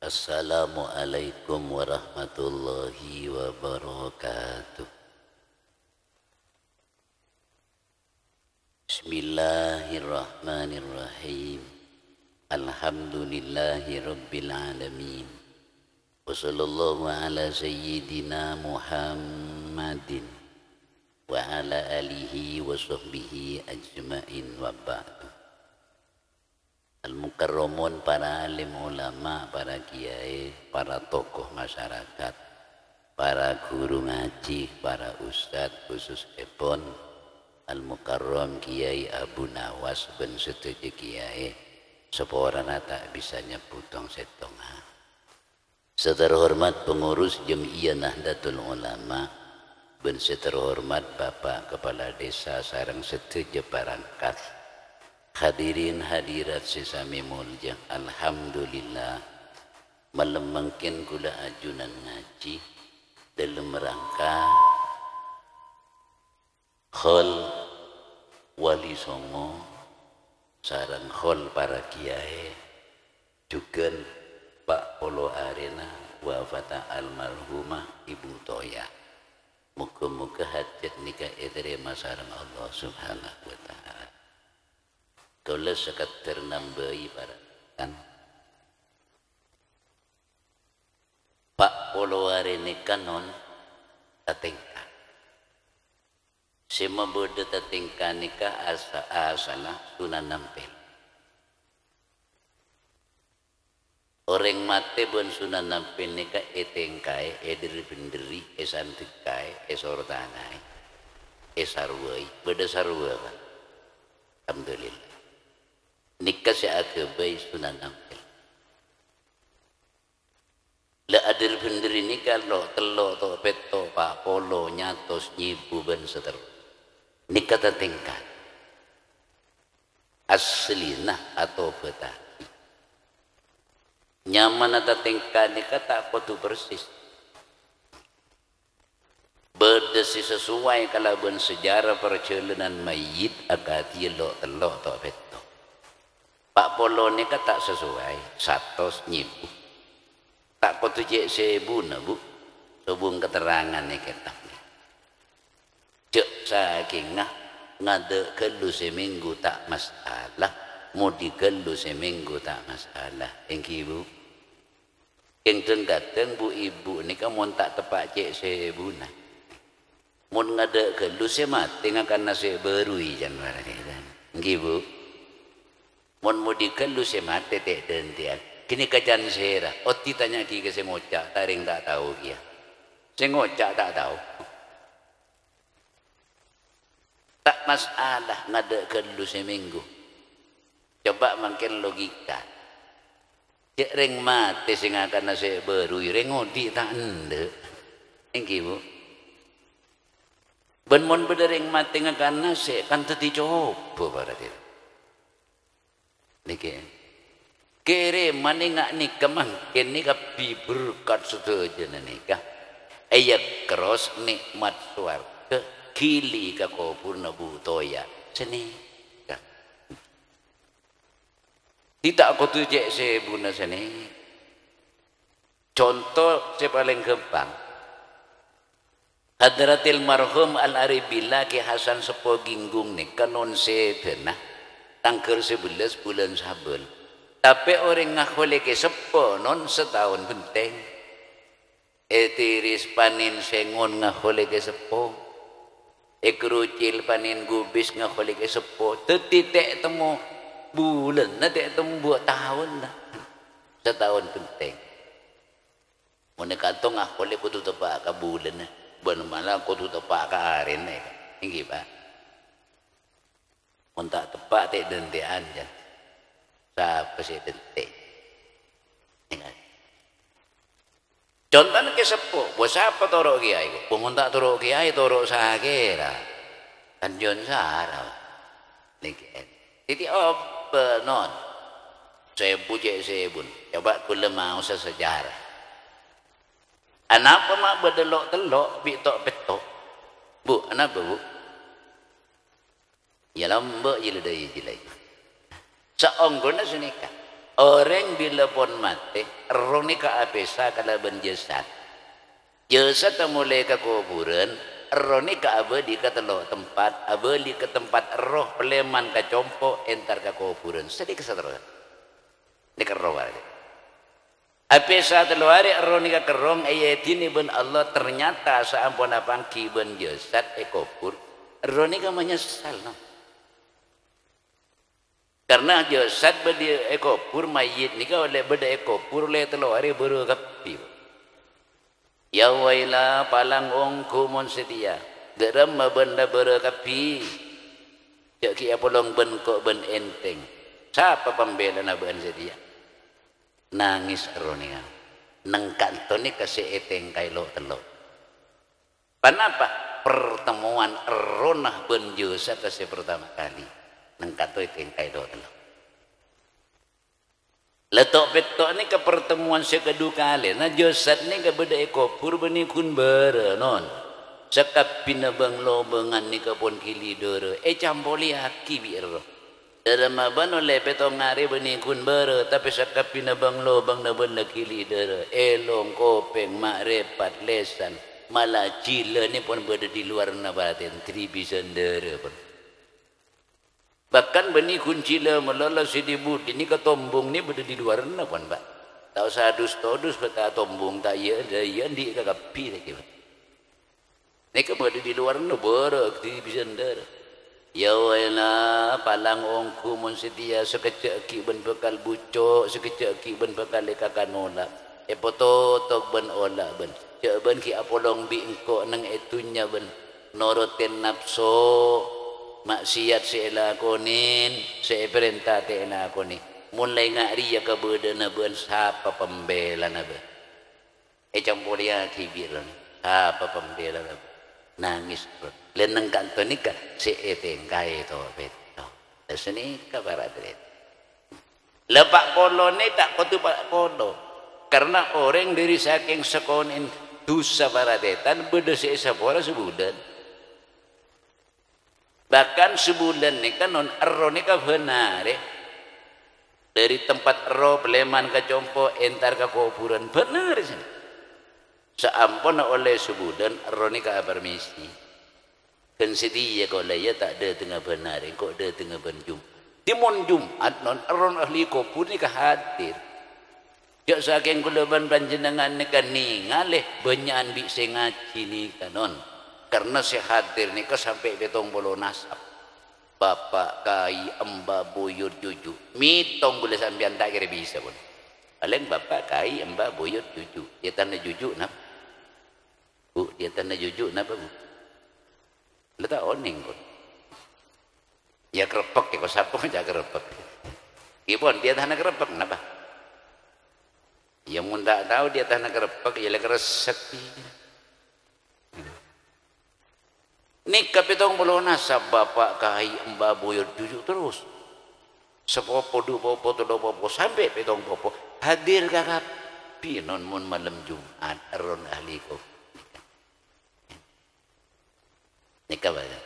Assalamualaikum warahmatullahi wabarakatuh. Bismillahirrahmanirrahim. Alhamdulillahi rabbil alamin. Wa sallallahu ala sayyidina Muhammadin wa ala alihi wa sahbihi ajma'in wa ba'du. Al-mukarramun, para alim ulama, para kiai, para tokoh masyarakat, para guru ngaji, para ustadz khusus Epon, Al-Mukarram Kiai Abu Nawas ben setuju kiai seporana tak bisa nyebutong setonga. Seterhormat pengurus Jem'iyah Nahdlatul Ulama ben seterhormat Bapak Kepala Desa sareng setuju barangkat. Hadirin hadirat sesami mulya, alhamdulillah malam mungkin kula ajunan ngaji dalam rangka khol wali songo sarang khol para kiai juga Pak Polo Arena wafata almarhumah Ibu Toya. Muga-muga hajat nikah diterima sareng Allah Subhanahu wa ta'ala. Kalau sekat ternambai para kan Pak Polo Arena kanon tatengka semua bodoh tatengka nikah asala sunan nampel orang mate bon sunan nampel nikah etengkai ederi benderi esantikai esortanai esarwai bodoh sarwa kan. Alhamdulillah nikah si akabai sunan nampel la adir benderi nikah lo telok to peto Pak Polo nyatos nyibu ben seter nikah tatengkan aslinah atau betah nyaman tatengkan nikah tak potu persis berdesi sesuai kalau ben sejarah perjalanan mayit akati lo telok to peto Pak Polo ni kan tak sesuai satos nyibu tak potu cek sebu na bu sebung keterangan ni kita cek saking ngade kelu seminggu tak masalah mau dikelu seminggu tak masalah engki bu yang tenggateng bu ibu ni kan mau tak tepak cek sebu na mau ngade kelu semati ngakan nasi berui jangan engki bu mon modikan lu semate tek dentian kini kajan sera oti tanya ki ke sengoca taring tak tahu kia sengoca tak tahu tak masalah ngadakan lu seminggu coba makin logika cek ring mate sing akan nasi berui ring odi tak ende engki bu ben mon bedering mate ngakan nasi kan tadi coba berarti niki kere maninga nikah mangken nikah berkat setuju nikah ayak keros nikmat swarga kili ka kopurna butoya seni tidak aku tujek sebuna seni contoh saya paling gampang Hadratil marhum Al-Aribillah Ki Hasan Sepo Ginggung nikah non sedena tanggal 11 bulan Sabul tapi orang ngakole ke sepo non setahun benteng etiris panin sengon ngakole ke sepo ekrucil panin gubis ngakole ke sepo tetitek temu bulan nanti temu buat tahun lah setahun benteng mana kata ngakole kutu tepak ke bulan bulan malah kutu tepak ke aren ini pak untuk tepat tak dentian je siapa sih dentik contohnya ke sepuh buat siapa torok kiai pun tak torok kiai torok sakira anjon sarah jadi apa non saya puji saya pun coba kula mau sejarah anak apa mak berdelok telok bitok petok bu anak bu ya lambak je ledai je lagi seonggona sunika orang bila pun mati roh ni ka apesa kala ben jasad jasad mulai ke kuburan roh ni ka abadi ke telok tempat abadi ke tempat roh peleman ke compo entar ke kuburan sedih keseteruan ni ke roh ada apesa telok roh ni ke kerong ayat ini ben Allah ternyata saampun apang ki ben jasad kubur roh ni ka menyesal no. Karena jasad bedi ekopur mayit ni ka oleh beda ekopur oleh telur hari berkapi. Ya waila palang ongku mon setia. Geram benda berkapi. Jak ki apolong ben kok ben enteng. Siapa pembela na ben setia? Nangis ronia. Nang kantoni kasih eteng kailo telur. Kenapa? Pertemuan ronah ben jasad kasih pertama kali. Nang kato itu yang kaya doa lo. Letok petok ni ke pertemuan sekedua kali. Na jasad ni ke beda ekopur beni kun bara non. Sekap pina bang lo bengan ni ke pon kili doro. Campoli haki biar. Dalam aban oleh petok ngari beni kun bara. Tapi sekap pina bang lo bang na benda kili doro. Elong kopeng mak repat lesan. Malah cila ni pun berada di luar nabatin. Tribi sendera pun. Bahkan benih kunci lah melala sedibut ini ketombong ni berada di luar na pun pak. Tak usah dus-todus kata tombong tak ya dia di kakapi lagi pak. Ni ke berada di luar na berak di bisandar. Ya wala palang ongku mon setia sekecak ki ben bekal bucok sekecak ki ben bekal lekakanola. Poto tok ben ola ben. Cak ben ki apolong bi engko nang etunya ben noroten nafsu. Maksiat saya lakonin, saya perintah saya lakonin. Mulai ngari ya kebedan naben siapa pembela naben. Campur dia kibir siapa pembela naben. Nangis bro. Lenang kantor ni kan saya tengkai to beto. Leseni kabar adret. Lepak polo ni tak kotu pak polo. Karena orang dari saking sekonin dosa baradetan berdasi sapora sebulan. Bahkan sebulan ni kan non erro ni ka benar dari tempat erro peleman ke compo entar ke kuburan benar sini. Seampun oleh sebulan erro ni ka permisi. Kan sedia kau laya tak ada tengah benar, kau ada tengah benjum. Timon Jumat non erro ahli kubur ni ka hadir. Jak saking kulaban panjenengan ni kan ningaleh banyak bi sengaji ni kanon. Karena saya hadir ni ke sampai betong bolo nasab. Bapak, kai, amba, buyut, cucu. Mitong boleh sampean tak kira bisa pun. Paling bapak, kai, amba, buyut, cucu. Dia tanda cucu napa? Bu, dia tanda cucu napa bu? Letak oning pun. Ya kerepek, ya kau sapu aja kerepek. Ibon, dia tanda kerepek napa? Ya mun tak tahu dia tanda kerepek, ya lek resek. Ni kapitong bolo nasab bapak kai mbak buyut cucu terus. Sepopo du popo tu do popo sampai petong popo hadir kakak pinon mun malam Jumat ron ahli ko. Nikah bala.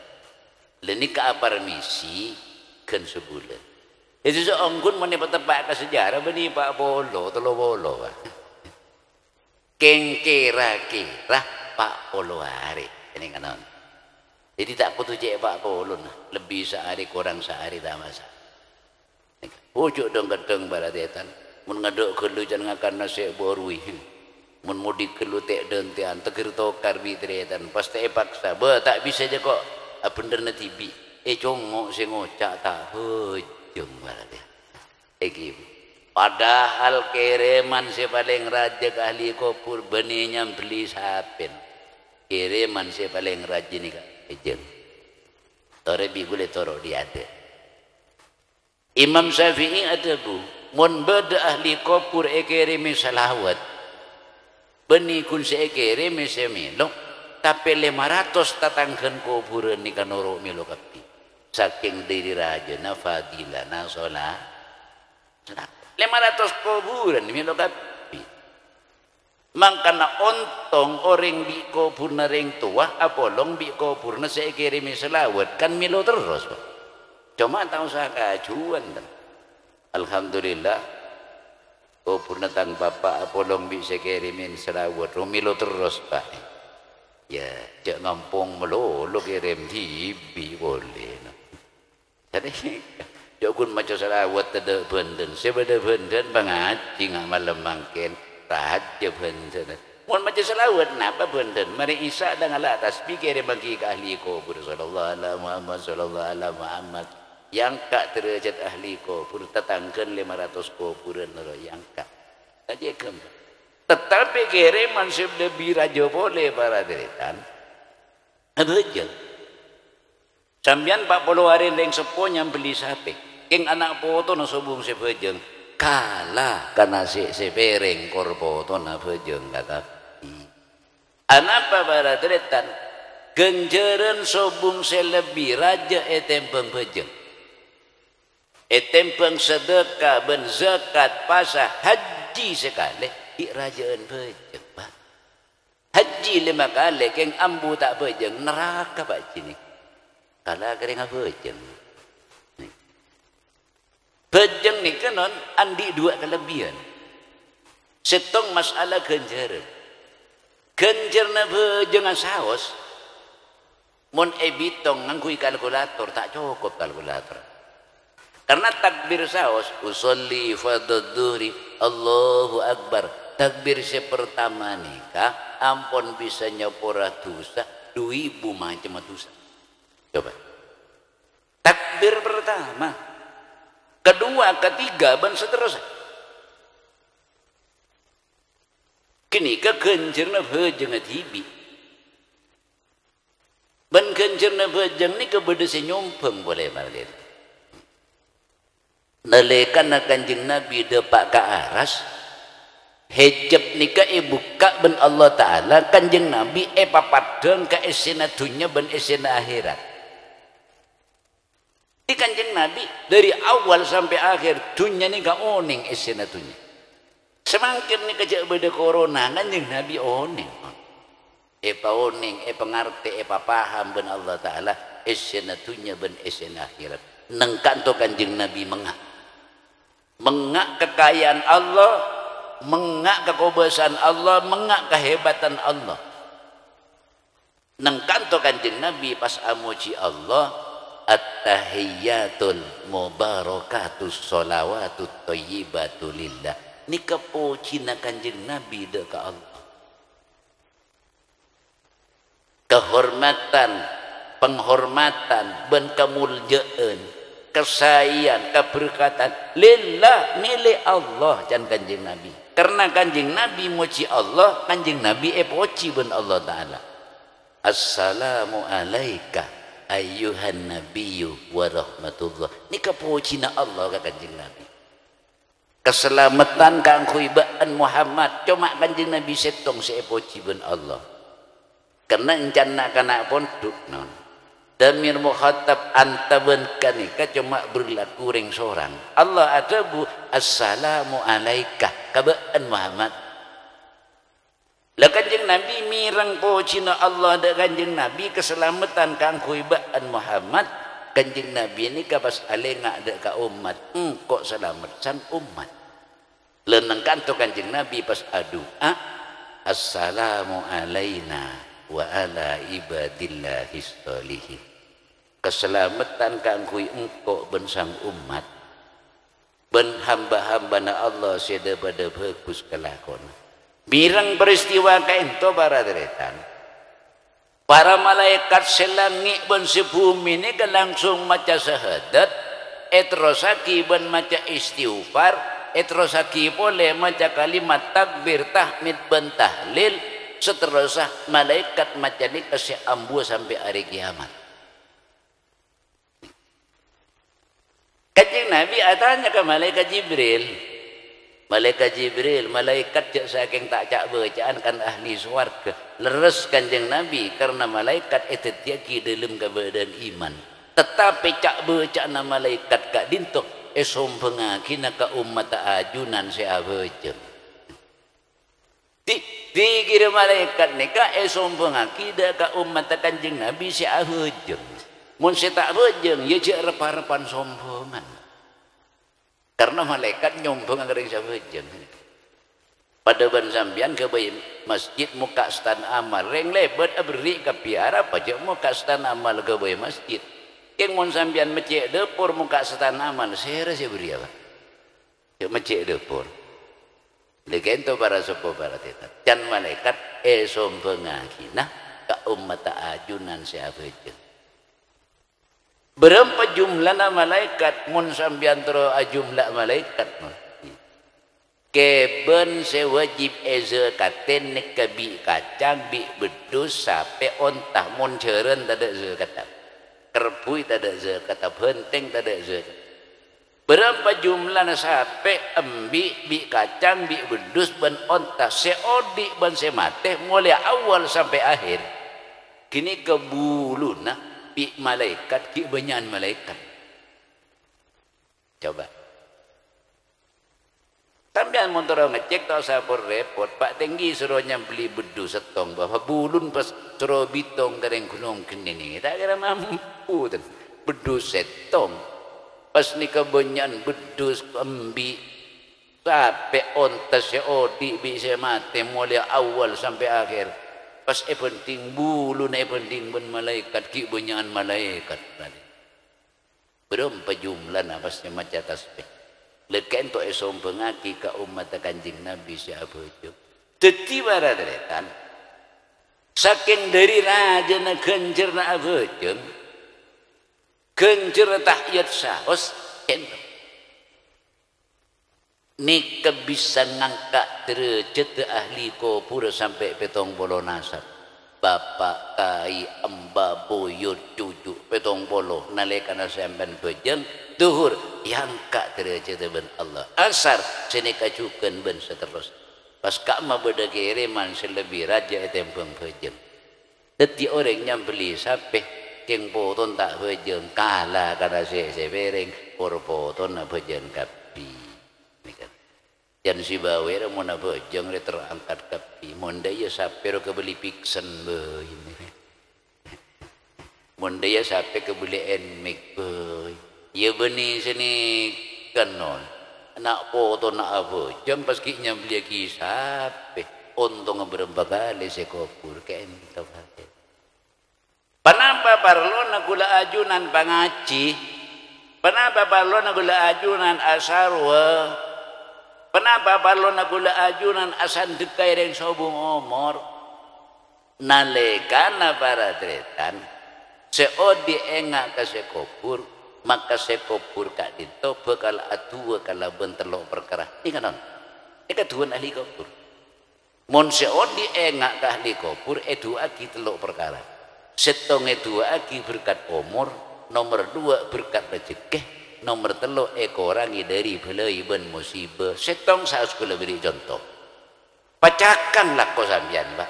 Le nikah permisi kan sebulan. Itu seonggun mun tepak ke sejarah bani Pak Bolo telo bolo. Keng kira-kira Pak Bolo hari ini kanon. Jadi tak putus cek Pak Polon. Lebih sehari kurang sehari tak masa. Pucuk dong gedeng baratetan. Mun ngaduk kelu jangan ngakan nasi borui. Mun mudik kelu tek dentian. Tegir tokar bitretan. Pasti paksa. Tak bisa je kok. Bener na tibi. Congok si ngocak tak. Hujung baratetan. Padahal kiriman si paling raja ke ahli kubur. Benihnya beli sapin. Kiriman si paling raja ni kak. Ejeng. Tore bigule toro dia ada. Imam Syafi'i ada bu. Mun beda ahli kubur ekirimi salawat. Beni kun se ekirimi semelo. Tapi 500 tatangkan kuburan ni kanoro milo kapi. Saking diri raja na fadilah na sholat. 500 kuburan milo kapi. Mangkana ontong orang bi kubur na ring tua apolong bi kubur na saya kirimi selawat kan milo terus cuma tahu saya kajuan Alhamdulillah Oh pun datang bapak polong bisa kirimin selawat rumilo terus pak. Ya cak ngampung melulu kirim tibi boleh. Jadi jokun macam selawat ada benden. Sebeda benden pengaji ngak malam mangkin raja benden. Mun macam selawat napa benden. Mari Isa dengan atas pikir bagi ke ahli kubur sallallahu alaihi Muhammad sallallahu alaihi Muhammad. Yang kak derajat ahli kubur tetangkan 500 kuburan yang kak. Aja kembali. Tetapi kiriman lebih raja boleh para deretan. Abajang. Sambian 40 hari leng seponya beli sapi. King anak poto na subung si bajang. Kalah karena si pereng korpoto na bajang kata. Anak para deretan. Genjeran subung lebih raja etempeng bajang. Etempeng sedekah ben zakat pasah haji sekali di rajaan bajang pak. Haji 5 kali keng ambu tak bajang neraka pak cini. Kalau kering bajang. Bajang ni kanon andi 2 kelebihan. Setong masalah genjeran. Genjerna bajang saos. Mon ebitong ngangkui kalkulator tak cukup kalkulator. Karena takbir saos usolli fadaduri Allahu Akbar. Takbir sepertama nikah ampun bisa nyepura dosa 2000 macam dosa. Coba. Takbir pertama, kedua, ketiga dan seterusnya. Kini ke genjerna bajang tibi. Ban genjerna bajang ni kebeda senyumpeng boleh balik. Nalekan kanjeng Nabi depak ke aras hijab nikah buka ben Allah Ta'ala kanjeng Nabi papadang ke esena dunia ben esena akhirat. Di kanjeng Nabi dari awal sampai akhir dunia ni ka oning esena dunia. Semakin ni kejak beda corona kanjeng Nabi oning. Pa oning pengerti paham ben Allah Ta'ala esena dunia ben esena akhirat. Nengkan to kanjeng Nabi mengak kekayaan Allah, mengak kekuasaan Allah, mengak kehebatan Allah. Nang kanto kanjeng Nabi pas amuji Allah, at-tahiyyatul mubarakatus sholawatut thayyibatu lillah. Ni kepucina kanjeng Nabi dek Allah. Kehormatan, penghormatan, ben kemuliaan, kesayangan, keberkatan lillah milik Allah dan kanjeng Nabi. Karena kanjeng Nabi muji Allah, kanjeng Nabi poci ben Allah Ta'ala. Assalamu alaika ayyuhan nabiyyu wa rahmatullah. Ni kepucina Allah ke kanjeng Nabi. Keselamatan kang kuibaan Muhammad cuma kanjeng Nabi setong si poci ben Allah. Karena encan nak kana pun duk non. Damir mukhatab antaban kanika cuma berlaku ring seorang. Allah ada bu assalamu alaika kabaan Muhammad. Lah kanjeng Nabi mirang po cina Allah da kanjeng Nabi keselamatan kang kuibaan Muhammad. Kanjeng Nabi ini kabas alenga da ka umat. Kok selamat san umat. Lenang kanto kanjeng Nabi pas adua assalamu alaina wa ala ibadillahis sholihin. Keselamatan kangkui engkau bensang umat ben hamba-hamba na Allah seda pada bagus kelakon. Mirang peristiwa kainto para deretan. Para malaikat selangit ben sebumi ni kan langsung maca syahadat, etrosaki ben maca istighfar, etrosaki boleh maca kalimat takbir tahmid ben tahlil, seterusnya malaikat maca ni kasih ambu sampai hari kiamat. Kanjeng Nabi atanya ke malaikat Jibril. Malaikat Jibril, malaikat cak saking tak cak bacaan kan ahli swarga. Leres kanjeng Nabi karena malaikat itu tiaki dalam keberadaan iman. Tetapi cak bacaan malaikat kak dintok esom pengakina ka umat ajunan si abajeng. Dikira malaikat nika esom pengakida ka umat kanjeng Nabi si abajeng. Mun si tak bajeng ya cak repan-repan sombongan. karena malaikat nyombong anggar siapa jeng pada ban sambian ke masjid muka stan amal reng lebat abri ke piara pajak muka stan amal ke masjid yang mon sambian mecek dapur muka stan amal saya rasa beri apa mecek dapur legendo para sopo para teta can malaikat sombong nah ka umat ajunan siapa jeng berapa jumlah malaikat mun sambian tero jumlah malaikat keben sewajib ezekaten kebi kacang bi bedus sape ontah mun ceureun tada zakata kerpui tada zakata benteng tada zakat berapa jumlahna sape embi bi kacang bi bedus ban ontah seodi ban semate mulai awal sampai akhir kini kebuluna bi malaikat ki banyak malaikat coba sambian motor ngecek tau sapor repot Pak Tenggi suruhnya beli bedu setong bahwa bulun pas suruh bitong kareng gunung kenini tak kira mampu dan bedu setong pas nikah banyak bedu embi sampai ontas seodi bisa mati mulai awal sampai akhir pas penting bulun penting ben malaikat ki banyak malaikat berapa jumlah napasnya maca tasbih leken to esom pengaki ka umat Kanjeng Nabi siapa itu teti para deretan saking dari raja na kencer na abejeng kencer tahiyat saos ento ni bisa ngangkat derajat ahli kubur sampai petong bolo nasab bapak kai amba buyut cucu petong bolo nalekana sampean bejeng duhur yang kak derajat ben Allah asar sini kacukan ben seterus pas kama beda kiriman selebih raja etempeng bejeng deti orang yang beli sape keng poton tak bejeng kalah karena sebereng por poton na bejeng kapi jan si bawer mau na bejeng le terangkat kapi monde ya sape ro kebeli piksen beuy monde ya sape kebeli enmik beuy ya benih sini kanon nak foto nak apa jam pas kinya beli kisah untung berapa kali sekopur kento panapa parlo na gula ajunan pangaci panapa parlo na gula ajunan asarwa panapa parlo na gula ajunan asan dekai reng sobung omor nalekana para tretan seodi engak ka sekopur maka sekopur kak dito bekal adua kala bentelok perkara ini kanon ini kaduan ahli kopur mon seodi engak ka ahli kopur dua aki telok perkara setong dua aki berkat umur nomor dua berkat rezeki nomor telok ekorangi dari belai ben musibah setong saus kula beri contoh pacakan lah kau sambian pak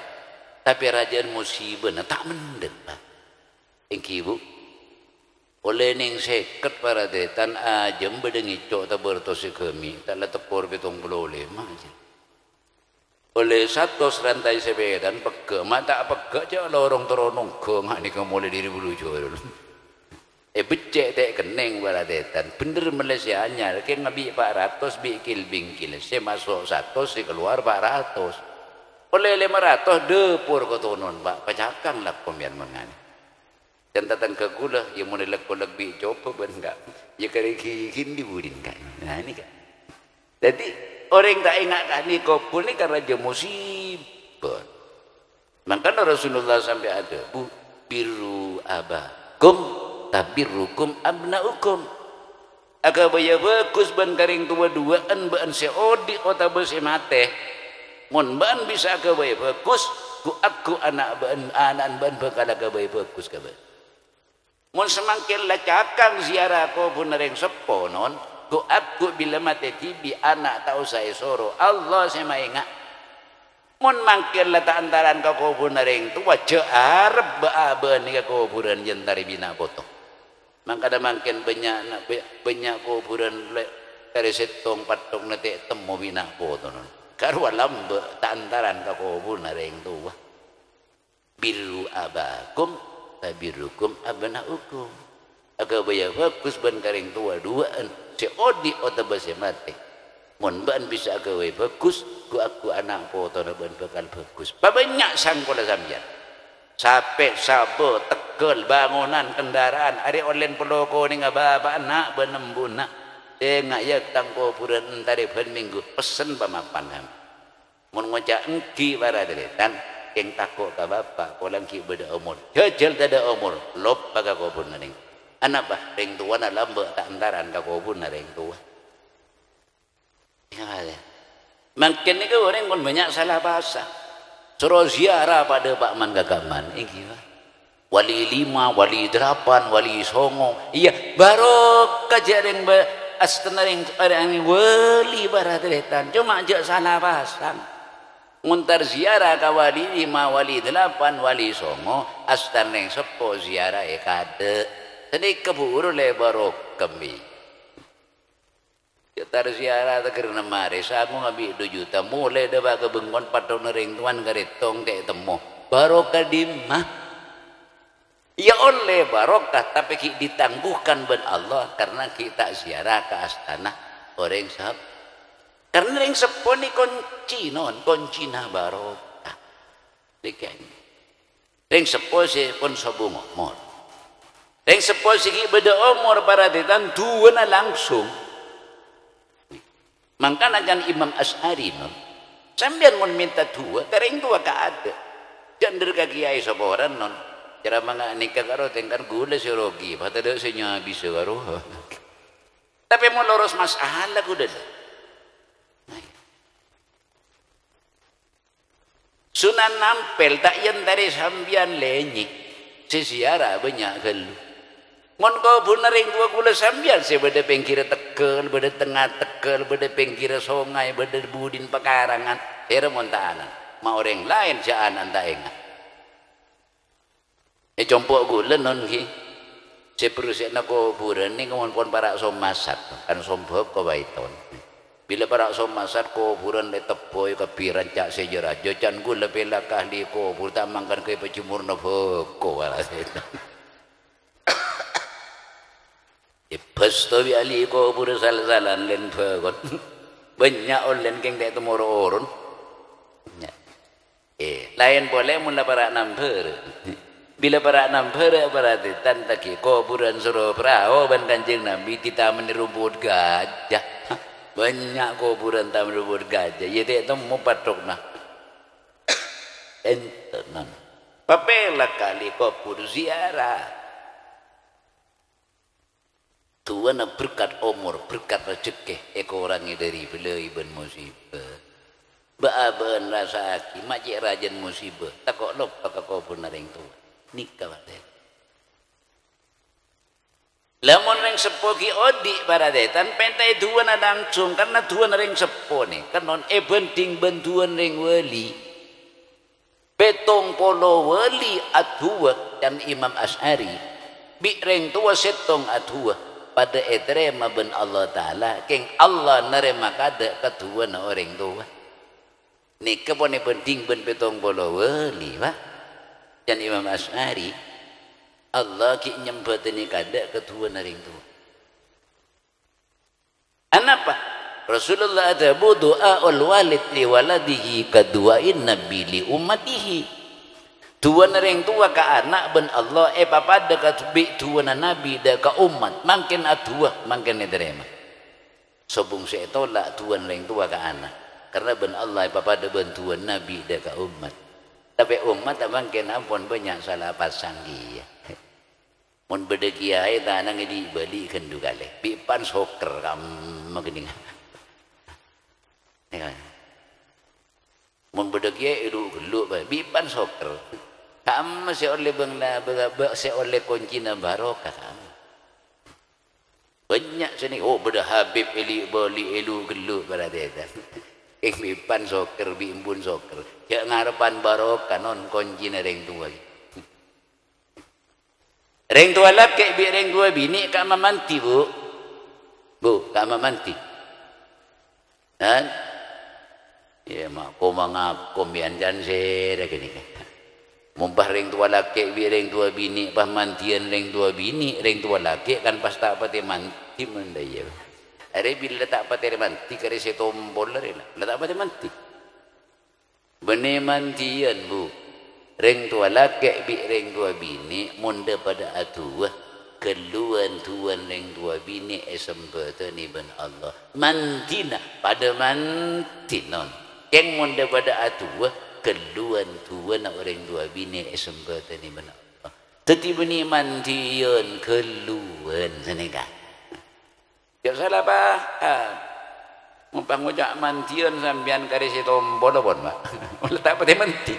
tapi rajaan musibah tak menden pak engki ibu oleh ning seket para detan ajem bedengi cok ta bertosi kemi tak la tekor betong boleh aja oleh satu rantai sebedan peke mata peke aja lorong teronong ke ngak ni mulai diri bulu jor becek tek keneng para detan bener Malaysia anyar ke ngabi 400 bi kil bingkil se masuk 100 si keluar 400 oleh 500 depur ko tonon pak pacakang lah pemian mengani dan datang ke gula yang mau lebih coba ben enggak ya karikin dibudin kan nah ini kan jadi orang tak ingat kan ini kopul ini karena dia musibah makanya Rasulullah sampai ada bu biru abakum tabirukum abnaukum agak baya bagus ban karing tua duaan ban seodi kota besi mate mon ban bisa agak baya bagus ku aku anak ban bakal agak baya bagus kabar mun semangkin lacakang ziarah ko punareng sepo non ku aku bila mati tibi anak tau saya soro Allah saya maingat mun mangkin lata antaran ka ko punareng tu wajah arab baaban ni ka kuburan jentari bina potong mangkada mangkin banyak kuburan dari setong patong nate temu bina potong karwa lambe ta antaran ka ko punareng tu biru abakum tabirukum abnaukum aga baya fokus ban karing tua duaan si odi ota base mate mun ban bisa aga we fokus ku aku anak foto na ban bakal fokus pabanyak sangkola sampean sampai sabo tekel bangunan kendaraan ari online peloko ni ngababa anak benembuna ngak yak tangko puran tadi pen minggu pesen pamapan ham mun ngoca engki baradeletan keng takok ka bapa kolang ki beda umur jejel tada umur lop paga kobun ning anak bah ring tua na lambe tak antaran ka kobun na ring tua ya makin ni ke orang pun banyak salah bahasa suruh ziarah pada Pak Man Gagaman iki wali 5 wali 8 wali 9 iya barokah jaring astenaring orang wali baradeletan cuma aja salah bahasa muntar ziarah ka wali 5 wali 8 wali 9 astenaring sepo ziarah kade tadi keburu lebarok kami tar ziarah karena mare samu ngabi 2 juta mulai deba kebengon patong nering tuan garetong kayak temu barokah dimah ya oleh barokah tapi ditangguhkan ben Allah karena kita ziarah ke astana orang sahab karena yang seponi kunci non kunci nah barokah dikan yang seposi pun sabu ngomor yang seposi beda umur para ditan dua na langsung makanya kan Imam Asy'ari non sambian mun minta dua tereng dua ka ada jangan ka kiai saboran non cara manga nikah karo tengkar gula si rogi patada senya bisa karo tapi mau lurus masalah kuda Sunan nampel tak yang dari sambian lenyik sesiara banyak gelu mon kau bunaring dua gula sambian saya beda pengkira tekel beda tengah tekel beda pengkira songai beda budin pekarangan era montanan mau orang lain jaan anda ingat compok gula non ki saya perusik nak kau buran ni kau pun para somasat kan sombok kau baiton bila para somasat kau buran le tepoy kapiran cak sejarah jocan gula bela kahli kau bertamangkan ke pecumur nopo kau wala Pasto bi ali ko pura salan len fagot banyak online keng tak temu orang lain boleh mula para namper bila para namper berarti tantaki ko puran suruh perahu ban kanjeng Nabi kita menirubut gajah banyak ko puran tam menirubut gajah ya tak temu patok nah entenan papela kali ko pur ziarah Tuhan berkat umur, berkat rezeki ekorangi dari beliau ibn musibah. Baaban rasa aki, macik rajan musibah. Takok lop pakak kau pun naring tu. Nikah pada. Lamun ring sepo ki odi para detan pentai Tuhan langsung karena Tuhan ring sepo ni. Kanon benting bentuan ring wali. Petong polo wali adhuwa dan Imam Asy'ari. Bi ring tua setong adhuwa. Pada etrema ben Allah Ta'ala keng Allah nerema kada ketua na orang tua ni kepone penting ben petong bolo wali pak dan Imam Asy'ari Allah ki nyempet ni kada ketua na orang tua anapa Rasulullah ada doa ul walid li waladihi kaduain nabi li ummatihi tuan ring tua ka anak ben Allah papada ka bi tuan nabi da ka umat makin atua makin diterima sobung se tolak tuan ring tua ka anak karena ben Allah papada ben tuan nabi da ka umat tapi umat makin ampun banyak salah pasang dia mun beda kiai tanang di bali kendu kale bi pan soker kam magning mun beda kiai itu geluk bi pan soker kamu si oleh bangla si oleh kunci na barokah kamu banyak sini oh beda Habib eli bali elu gelu pada dia bipan soker bimbun soker ya ngarepan barokah non kunci na ring tua ring tua lap kayak bi ring tua bini kak mamanti bu kak mamanti dan ya mak ko mangap ko mian jan se dah gini mumpah ring tua laki bi ring tua bini pah mantian ring tua bini ring tua laki kan pas tak pati manti mendaya are bila tak pati manti kare se tombol la tak pati manti bene mantian bu ring tua laki bi ring tua bini munda pada atuh keluan tuan ring tua bini esempata ni ben Allah mantina pada mantinon yang munda pada atuh keluan tuan orang tua bini esempata ni ben Allah tetiba ni mantian keluan senega ya salah paham mumpang ngucap mantian sambian kare si tombol pun mak ulah tak pati manti.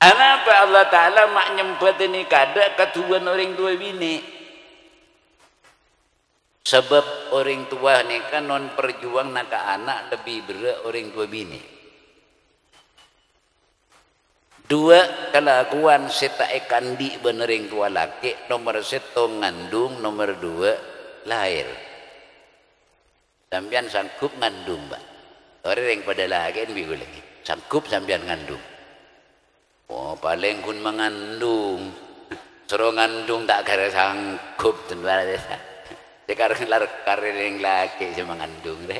Kenapa Allah Ta'ala mak nyempat ini kada ketuan orang tua bini? Sebab orang tua ni kan non perjuang nak anak lebih berat orang tua bini. Dua kelakuan seta kandi bener orang tua laki, nomor satu ngandung, nomor dua lahir. Sampian sanggup ngandung, Mbak. Orang yang pada laki ni lagi sanggup sampian ngandung. Oh, paling kun mengandung, suruh ngandung tak kira sanggup tentulah desa. Sekarang karir yang laki cuma mengandung deh.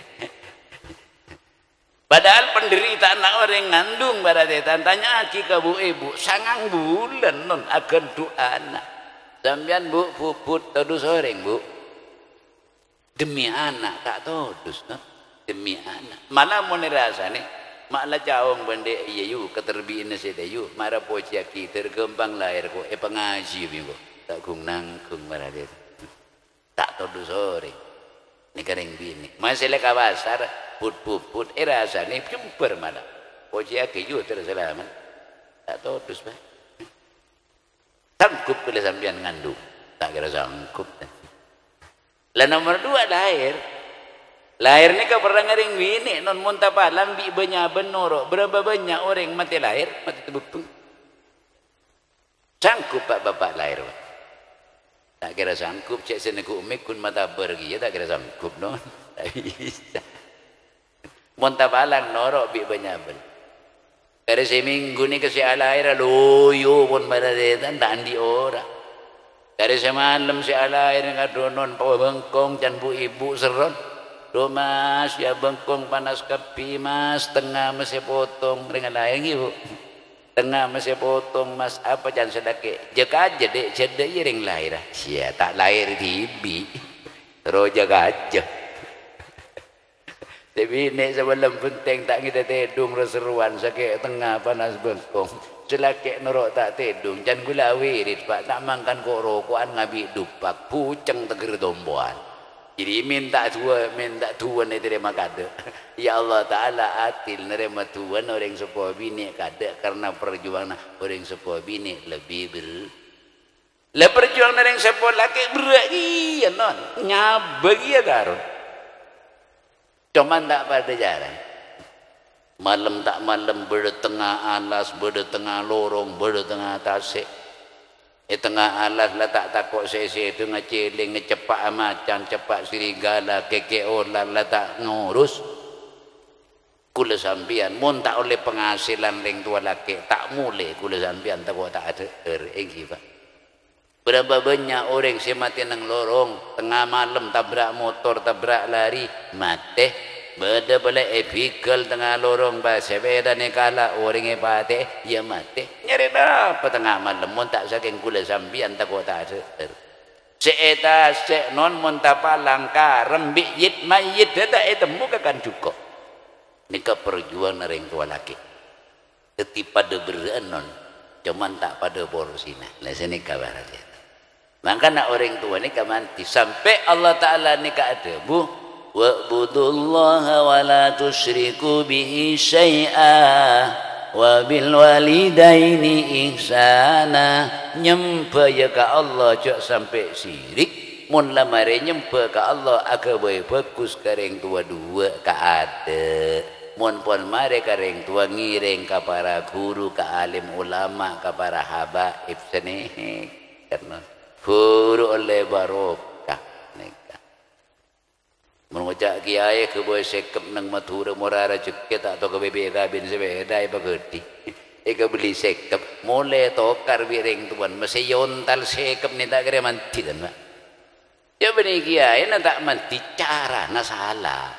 Padahal penderitaan orang ngandung pada desa. Tanya aki ke bu ibu, sangang bulan non akan doa anak. Sambian bu puput todus orang bu, demi anak tak todus non, demi anak. Malah mau nirasa nih. Maklah caong bende iyu keterbiin nasi dayu mara poci aki tergembang lahir ko pengaji bingo tak kung nangkung marade tak tahu sore ni kering bini masih leka pasar put rasa ni jumper mana poci aki yu terselaman tak tahu dus bah sanggup bila sambian ngandung tak kira sanggup lah nomor dua lahir ni kau pernah ngering bini non muntah palang bi banyak benoro berapa banyak orang mati lahir mati terbukti sanggup pak bapak lahir pak. Tak kira sanggup cek seneku umik kun mata pergi ya tak kira sanggup non tak bisa muntah palang norok bi banyak ben dari seminggu ni kasi lahir loyo pun pada detan tak andi ora dari semalam si lahir ngadonon pawa bengkong can bu ibu seron do mas ya bengkong panas kepi mas tengah masih potong dengan lain ibu tengah masih potong mas apa jangan sedake jaga aja dek cedek ring lahir sia tak lahir tibi terus jaga aja tapi nek sebelum penting tak kita tedung reseruan sakit tengah panas bengkong selake norok tak tedung jangan gula wirid pak tak makan kok rokokan ngabi dupak puceng teger domboan. Jadi minta tuan ni terima kada. Ya Allah Ta'ala atil nerima tuan orang sepuah bini kada karena perjuangan orang sepuah bini lebih le perjuangan orang sepuah laki berat iya non nyabag iya karun. Cuman tak pada jalan. Malam tak malam berdetengah alas, berdetengah lorong, berdetengah tasik. Tengah alas lah tak takut sesi itu ngeceling ngecepak macan cepak serigala kekeo lah tak ngurus kula sampian mun tak oleh penghasilan ring tua laki tak mulai kula sampian tak ada eregi pak berapa banyak orang si mati nang lorong tengah malam tabrak motor tabrak lari mati beda boleh vehicle tengah lorong bah sepeda ni kalah orang pate ya mati nyari apa tengah malam mun tak saking kula sampian tak ada seeta se non mun tapalang ka rembik yit mayit tak etemu kan cukup nika perjuangan ring tua laki teti pada berenon cuman tak pada porsina lah sini kabar dia makanya orang tua ni kamanti sampai Allah Ta'ala ni ada bu wa'budullaha wa la tusyriku bihi syai'a wa bil walidaini ihsana nyempa ya ka Allah cak sampai syirik mun lamare nyempa ka Allah aga boy fokus kareng tua dua ka ada mun pon mare kareng tua ngiring ka para guru ka alim ulama ka para habaib seneh karena guru oleh barokah Mengocak kiai ke boy sekep nang Madura morara ceket atau ke bebek kabin sepeda iba gede. Eka beli sekep mulai tokar bireng tuan masih yontal sekep ni tak kira manti kan mak. Ya benih kiai na tak manti cara na salah.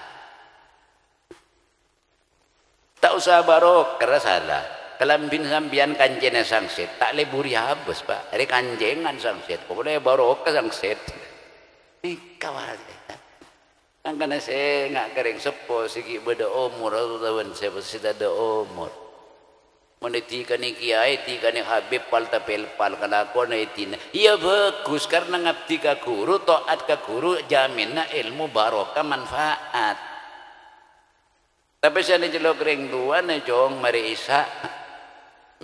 Tak usah barok kerana salah. Kelambin sambian kanjengnya sangset tak leburi habis pak. Hari kanjengan sangset. Kau boleh barok ke sangset. Ini kawan. Ang kana saya ngak kering sepo sigi beda umur atau tahun saya pasti ada umur. Meniti kani kiai ti kani habib pal tapel pal kana ko na itin. Iya bagus karena ngabdi ka guru taat ka guru jaminna ilmu barokah manfaat. Tapi saya jelok kering dua na jong mari isa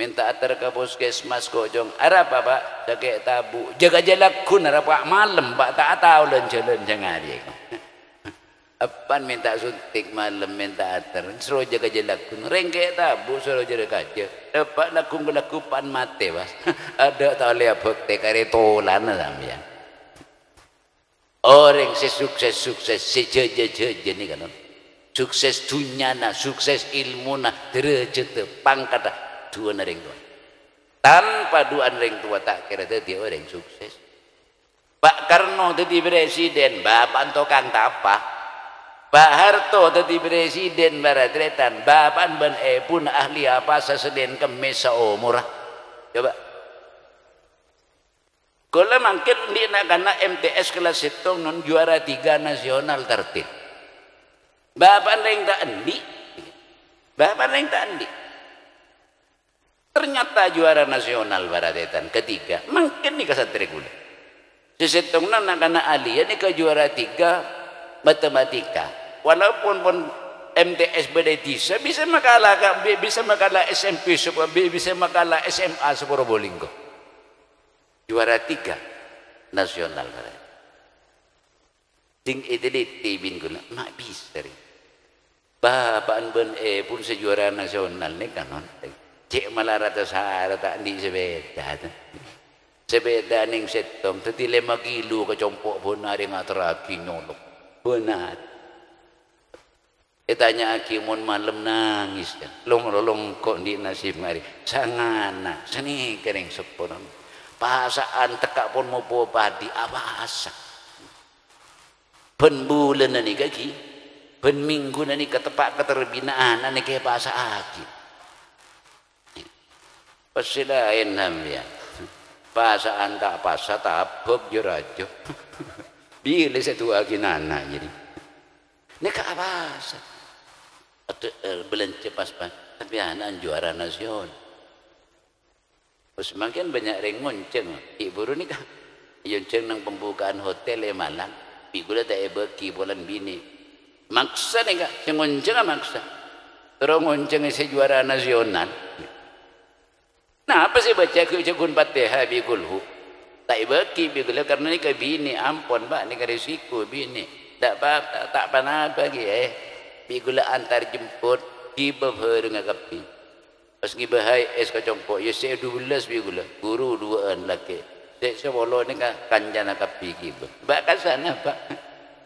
minta atar ka puskesmas ko jong arap apa jaga tabu jaga jalakun arap malam pak tak tahu len jalan jangan dia. Apan minta suntik malam minta atar suruh jaga jalakun rengke tabu suruh jaga kaca dapat lakung lakupan mate bas ada tak lihat bukti kare tolan sampean orang sukses sejeje ni kan sukses dunia na sukses ilmu na derajat pangkat dua ring tua tanpa dua ring tua tak kira dia orang sukses. Pak Karno jadi presiden bapak tukang tapa. Pak Harto jadi presiden baratretan bapak ban pun ahli apa Senin Kemis seumur coba kalau mungkin di nakana MTS kelas itu non juara 3 nasional tertib bapak neng tak andi bapak neng tak andi ternyata juara nasional baratretan ketiga mungkin di kasatri kula sesitong nakana ahli ini ke juara 3 matematika. Walaupun pun MTS beda desa bisa makalah SMP bisa makalah SMA Probolinggo juara 3 nasional ting edeliti bin guna mak bisa bapak ben pun sejuara nasional ni kan cek malah rata sahara tak di sepeda ning setong tadi 5 kilo ke compok benar yang ateraki nyolok benar. Tanya akimun malam nangis kan long kok di nasib mari sangana seni kering sepon pasaan tekak pun mau padi abasa ben bulan ni kaki ben minggu ni ketepak keterbinaan ni ke pasa aki pasti lain namanya pasaan tak pasa tak bob jurajo bila satu aki nana jadi ni ke abasa belanja pas-pas tapi anak juara nasional terus makin banyak ring ngonceng ibu ni kan ngonceng nang pembukaan hotel Malang ibu dah tak beki bulan bini maksa ni kak ngonceng maksa terus ngonceng si juara nasional nah apa sih baca kucukun Fatihah bikulhu tak beki bikulah karena ni ke bini ampun pak ni ke risiko bini tak apa tak pernah bagi bigula antar jemput di bawah dengan kapi pas ngibahai es kacongkok ya saya 12 bigula guru 2an laki saya sebolo ni kanjana kapi kiba bakal sana pak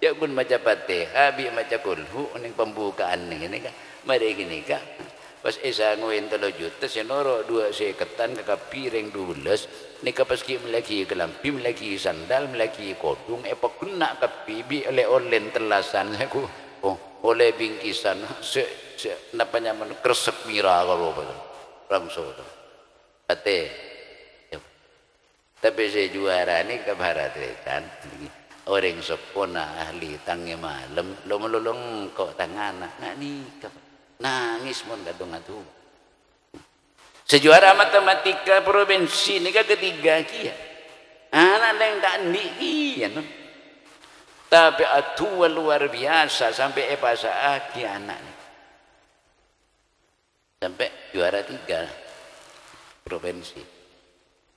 ya pun baca Fatihah bi baca kulhu ning pembukaan ni kan mari gini kak pas esa nguin 3 juta senoro 2 seketan ke kapi ring 12 ni pas ki melaki kelampi melaki sandal melaki kodung epak kena kapi bi oleh telasan aku oleh bingkisan napanya kresek mira kalau langsung ate tapi saya juara ni ke baratretan orang sepona ahli tangi malam lolong kok tangan nak ni nangis mon kadung atu sejuara matematika provinsi ni ketiga kia anak yang tak ni kia no tapi atua luar biasa sampai pasah aki anak sampai juara 3 provinsi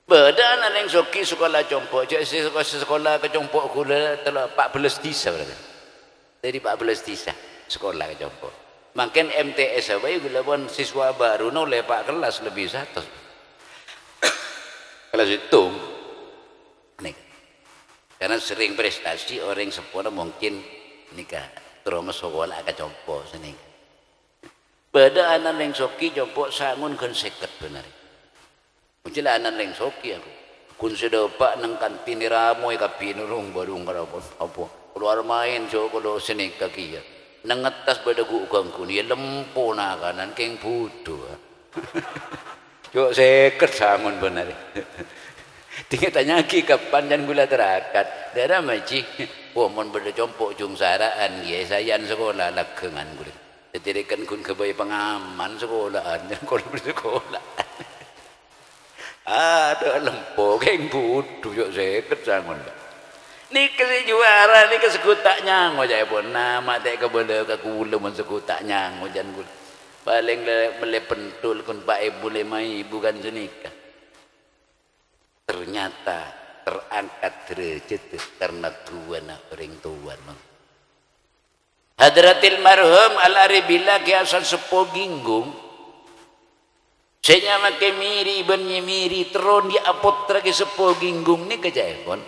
beda anak yang soki sekolah compok sekolah ke compok kula telah 14 desa dari 14 desa sekolah ke compok makin MTS apa gula pun siswa baru oleh pak kelas lebih 100 kelas itu nih karena sering prestasi orang sepuluh mungkin nikah terus sekolah ka compo seni pada anak leng soki compo sangun kan seket benar muncul anak leng soki aku kun sedepak nang kantin ramoy ka pinurung badung karapon apa keluar main so kalau seni kaki ya nang atas badagu ukang kun ya lempo na kanan keng putu cok seket sangun benar tinggal tanya ki kapan dan gula terakat darah maci mon berde compok jung saraan ye sayan sekolah lakengan gula tetirikan kun kebayi pengaman sekolahan yang kalau bersekolah ada lempo keng putu cok seket sangun ni kasi juara ni kesekutak nyango jaya pun nama tak kebela kakula mon sekutak nyango jan gula paling mele pentul kun pak ibu lima ibu kan senikah ternyata terangkat derajat karena tuan orang tuan Hadratil marhum al-aribila kiasan sepo ginggung saya make miri benye miri teron di apotra ke sepo ginggung ni kejaipon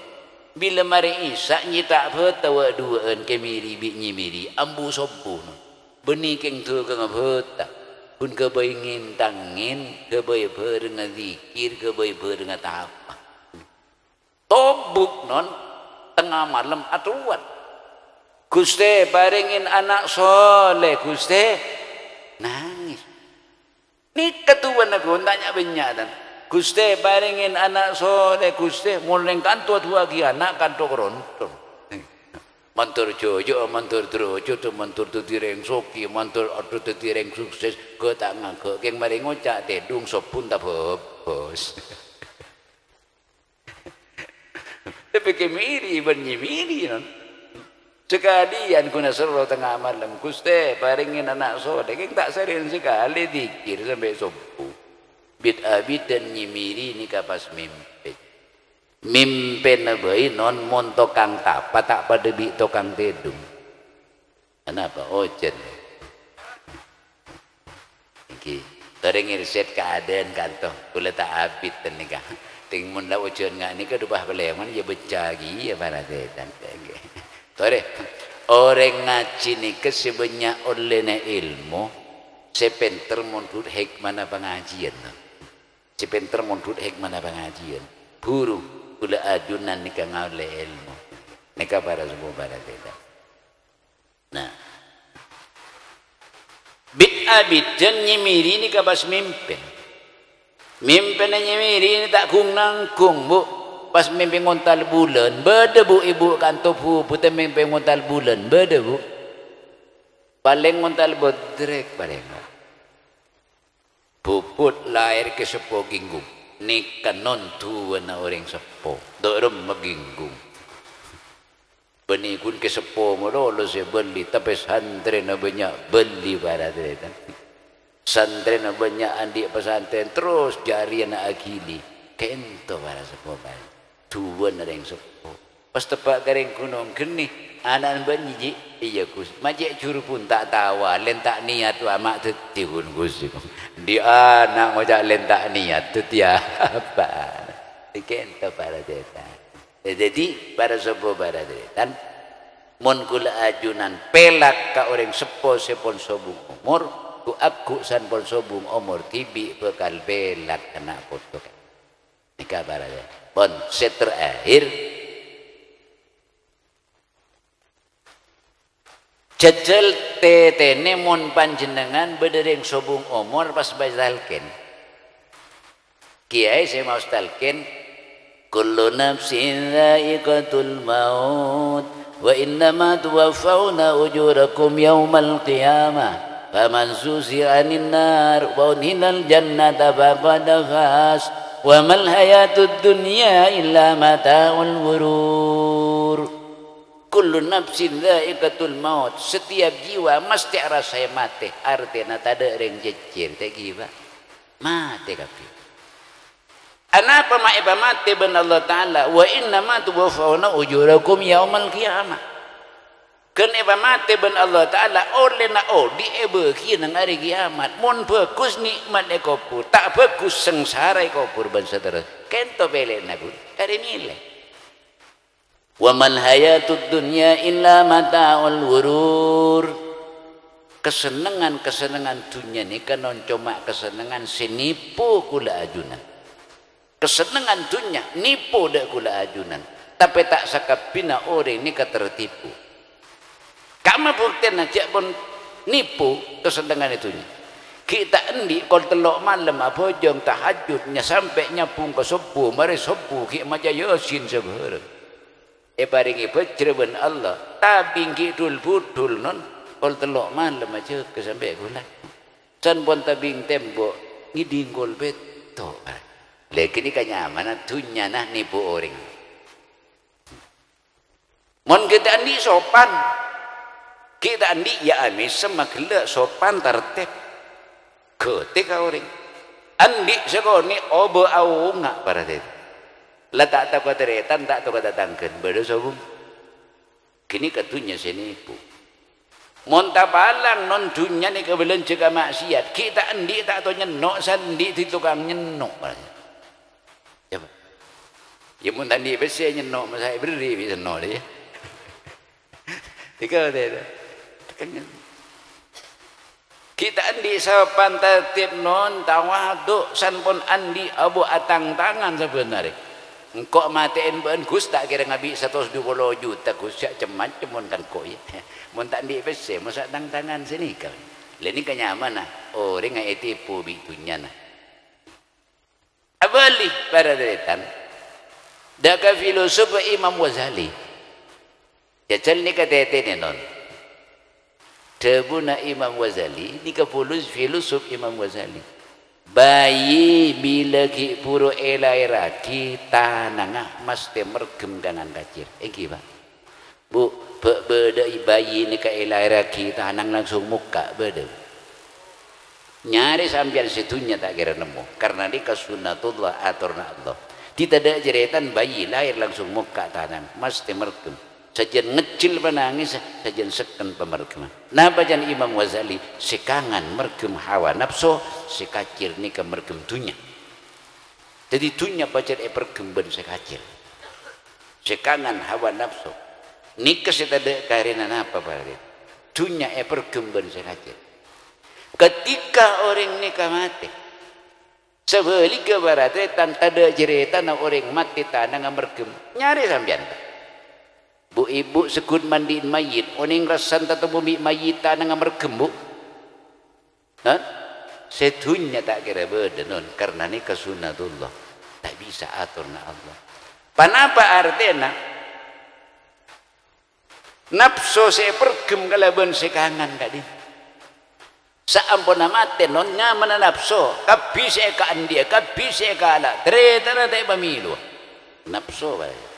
bila mari isa nyita betawa duaan ke miri binye miri ambu sopo benih keng tu kang beta pun kebayangin tangin kebayang dengan zikir kebayang dengan apa tobuk non tengah malam atuan Guste paringin anak soleh Guste nangis ni ketuan aku tanya benyatan Guste paringin anak soleh Guste mulai kantor dua gi anak kantor kerontong mantur jojo mantur drojo tu mantur tu tireng soki mantur adu tu tireng sukses ke tak ngake keng mari ngocak tedung sopun tak bos tapi kemiri miri non sekalian kuna seru tengah malam Guste paringin anak soleh keng tak sering sekali dikir sampai sopu bid dan nyimiri ni kapas mimpi mimpen bayi non mon tokang tapa tak pada bi tokang tedung kenapa ojen iki terengir set keadaan kantor kula tak abit nikah ting mun la ojen ngak nikah dubah beleman ya becagi ya para setan tore orang ngaji nikah sebanyak olehna ilmu sepenter mondut hikmah pengajian sepenter mondut hikmah pengajian buru kula ajunan nikah ngawle ilmu nikah para semua para tidak nah bid dan nyimiri nikah pas mimpin nyimiri ini tak kung nangkung bu pas mimpin ngontal bulan beda bu ibu kantor bu putar mimpin ngontal bulan beda bu paling ngontal bodrek paling puput lahir ke sepo ginggung nikah non tuan orang sepo dorong maginggung benikun ke sepo merolo saya beli tapi santren banyak beli pada mereka santren banyak andi pesantren terus jari anak akili kento para sepo tuan orang sepo pas tepak garing kunong geni anak banyi iya kus majek juru pun tak tawa len tak niat wa mak tetihun kus di anak majak len tak niat tetia apa dikento para setan jadi para sepo para setan mon kula ajunan pelak ka orang sepo sepon sobung umur ku aku san pon sobung umur tibi bekal pelak anak foto nikah para pon seterakhir jajal tetene mon panjenengan bedereng sobung umur pas bazalken kiai saya mau stalken kullu nafsin dha'iqatul maut wa innama tuwaffawna ujurakum yawmal qiyamah faman zuzi'a 'anil nar wa udkhilal jannata faqad faz wa mal hayatud dunya illa mata'ul ghurur. Kullu nafsin dha'iqatul maut, setiap jiwa mesti rasa mati. Artinya tak ada orang jejir tak jiwa mati kabeh. Anapa ma'iba mati ben Allah Ta'ala wa inna ma tuwaffawna ujurakum yaumal qiyamah. Kan iba mati ben Allah Ta'ala oleh na di ebeki nang hari kiamat. Mun bagus nikmat ekopur, tak bagus sengsara ekopur ben saudara. Kento belen aku kare nilai. Wa mal hayatud dunya illa mata'ul ghurur. Kesenangan dunia ni kan cuma kesenangan senipu kula ajunan. Kesenangan dunia nipu dak kula ajunan. Tapi tak sakapina orang ni tertipu. Kama bukti najak pun nipu kesenangan itunya. Kita endi kol telok malam apa jam tahajudnya sampai nyapung ke subuh, mari subuh ki maja yasin sebarang. Baringi pecreban Allah tabing kidul budul non kol telok malam aja ke sampai gula san pon tabing tembok ngidingkol beto lagi ni kanyamanan dunya nah nipu orang mon kita andi sopan kita andi ya amis sama gelak sopan tertib ketika orang andi sekoni obo au ngak para det letak tak teretan tak tu kata tangken beda sobung kini katunya senipu monta palang non dunya ni kebelan cegah maksiat kita endi tak tahu nyenok sandi di tukang nyenok coba ya mun tadi besi nyenok masai beri bisa nyenok dia tiga dia kita endi sopan tertib non tawaduk san pun andi abu atang tangan sebenarnya. Engkau matiin ben Gus tak kira ngabi 120 juta Gus sak macam kan kok ya. Mun tak di PC masa tang tangan sini kau. Leni kenyaman nah. Orang ngai tipu bitunya nah. Abali para deretan. Daka filosof Imam Ghazali. Ya cel ni kata ni non. Debuna Imam Ghazali ni ka filosof Imam Ghazali. Bayi bila ki puro elaira kita nangah mesti mergem dengan kacir. Eki pak. Bu beda bayi ni ka elaira kita nang langsung muka beda. Nyari sambian situnya tak kira nemu. Karena di kasunatullah aturna Allah. Tidak ada jeritan bayi lahir langsung muka tanang mesti mergem. Sajian ngecil penangis, sajian seken pemergeman. Nah bajan Imam Ghazali sekangan mergem hawa nafsu, sekacir ni ke mergem dunya. Jadi dunya bajan pergemben sekacir. Sekangan hawa nafsu. Nikah setada karena apa pada dunya pergemben sekacir. Ketika orang nikah mati, sebalik ke barat tak ada jeritan orang mati tanang mergem nyari sambian. Bu ibu sekut mandiin mayit, oning rasan tatu bumi mayit tanang mergem bu. Setunya tak kira beda non, karena ni kesunatullah tak bisa aturna Allah. Panapa artinya? Nafsu saya pergem kalaban sekangan kadi. Saampun mate non nyaman nafsu, kabi saya kaan dia, kabi saya kaala, ternyata tak pemilu. Nafsu baik.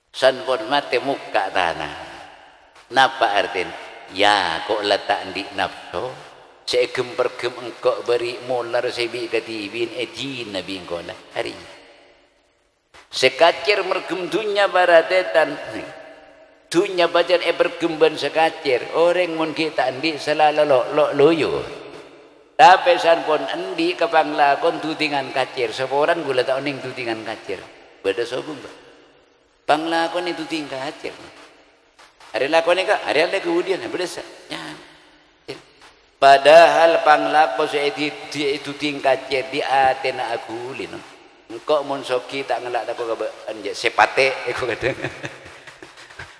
San pun mati muka tanah. Napa artin? Ya kok letak di nafsu. Saya gemper-gem engkau beri molar sebi katibin ejin nabi engkau lah hari. Sekacir mergem dunya baratetan. Dunya bajan bergemban sekacir. Orang mun kita andi selalu lo loyo. Tapi san pun andi kapang lakon tutingan kacir. Seorang gula tak oning tutingan kacir. Beda sobung ba. Panglakon itu tingkah kacir. Hari lakon ni kak, hari ada kemudian berdesa. Ya. Padahal panglakon saya itu tingkah kacir di atena aku lino. Engkau monsoki tak ngelak aku kabe anja sepate aku kata.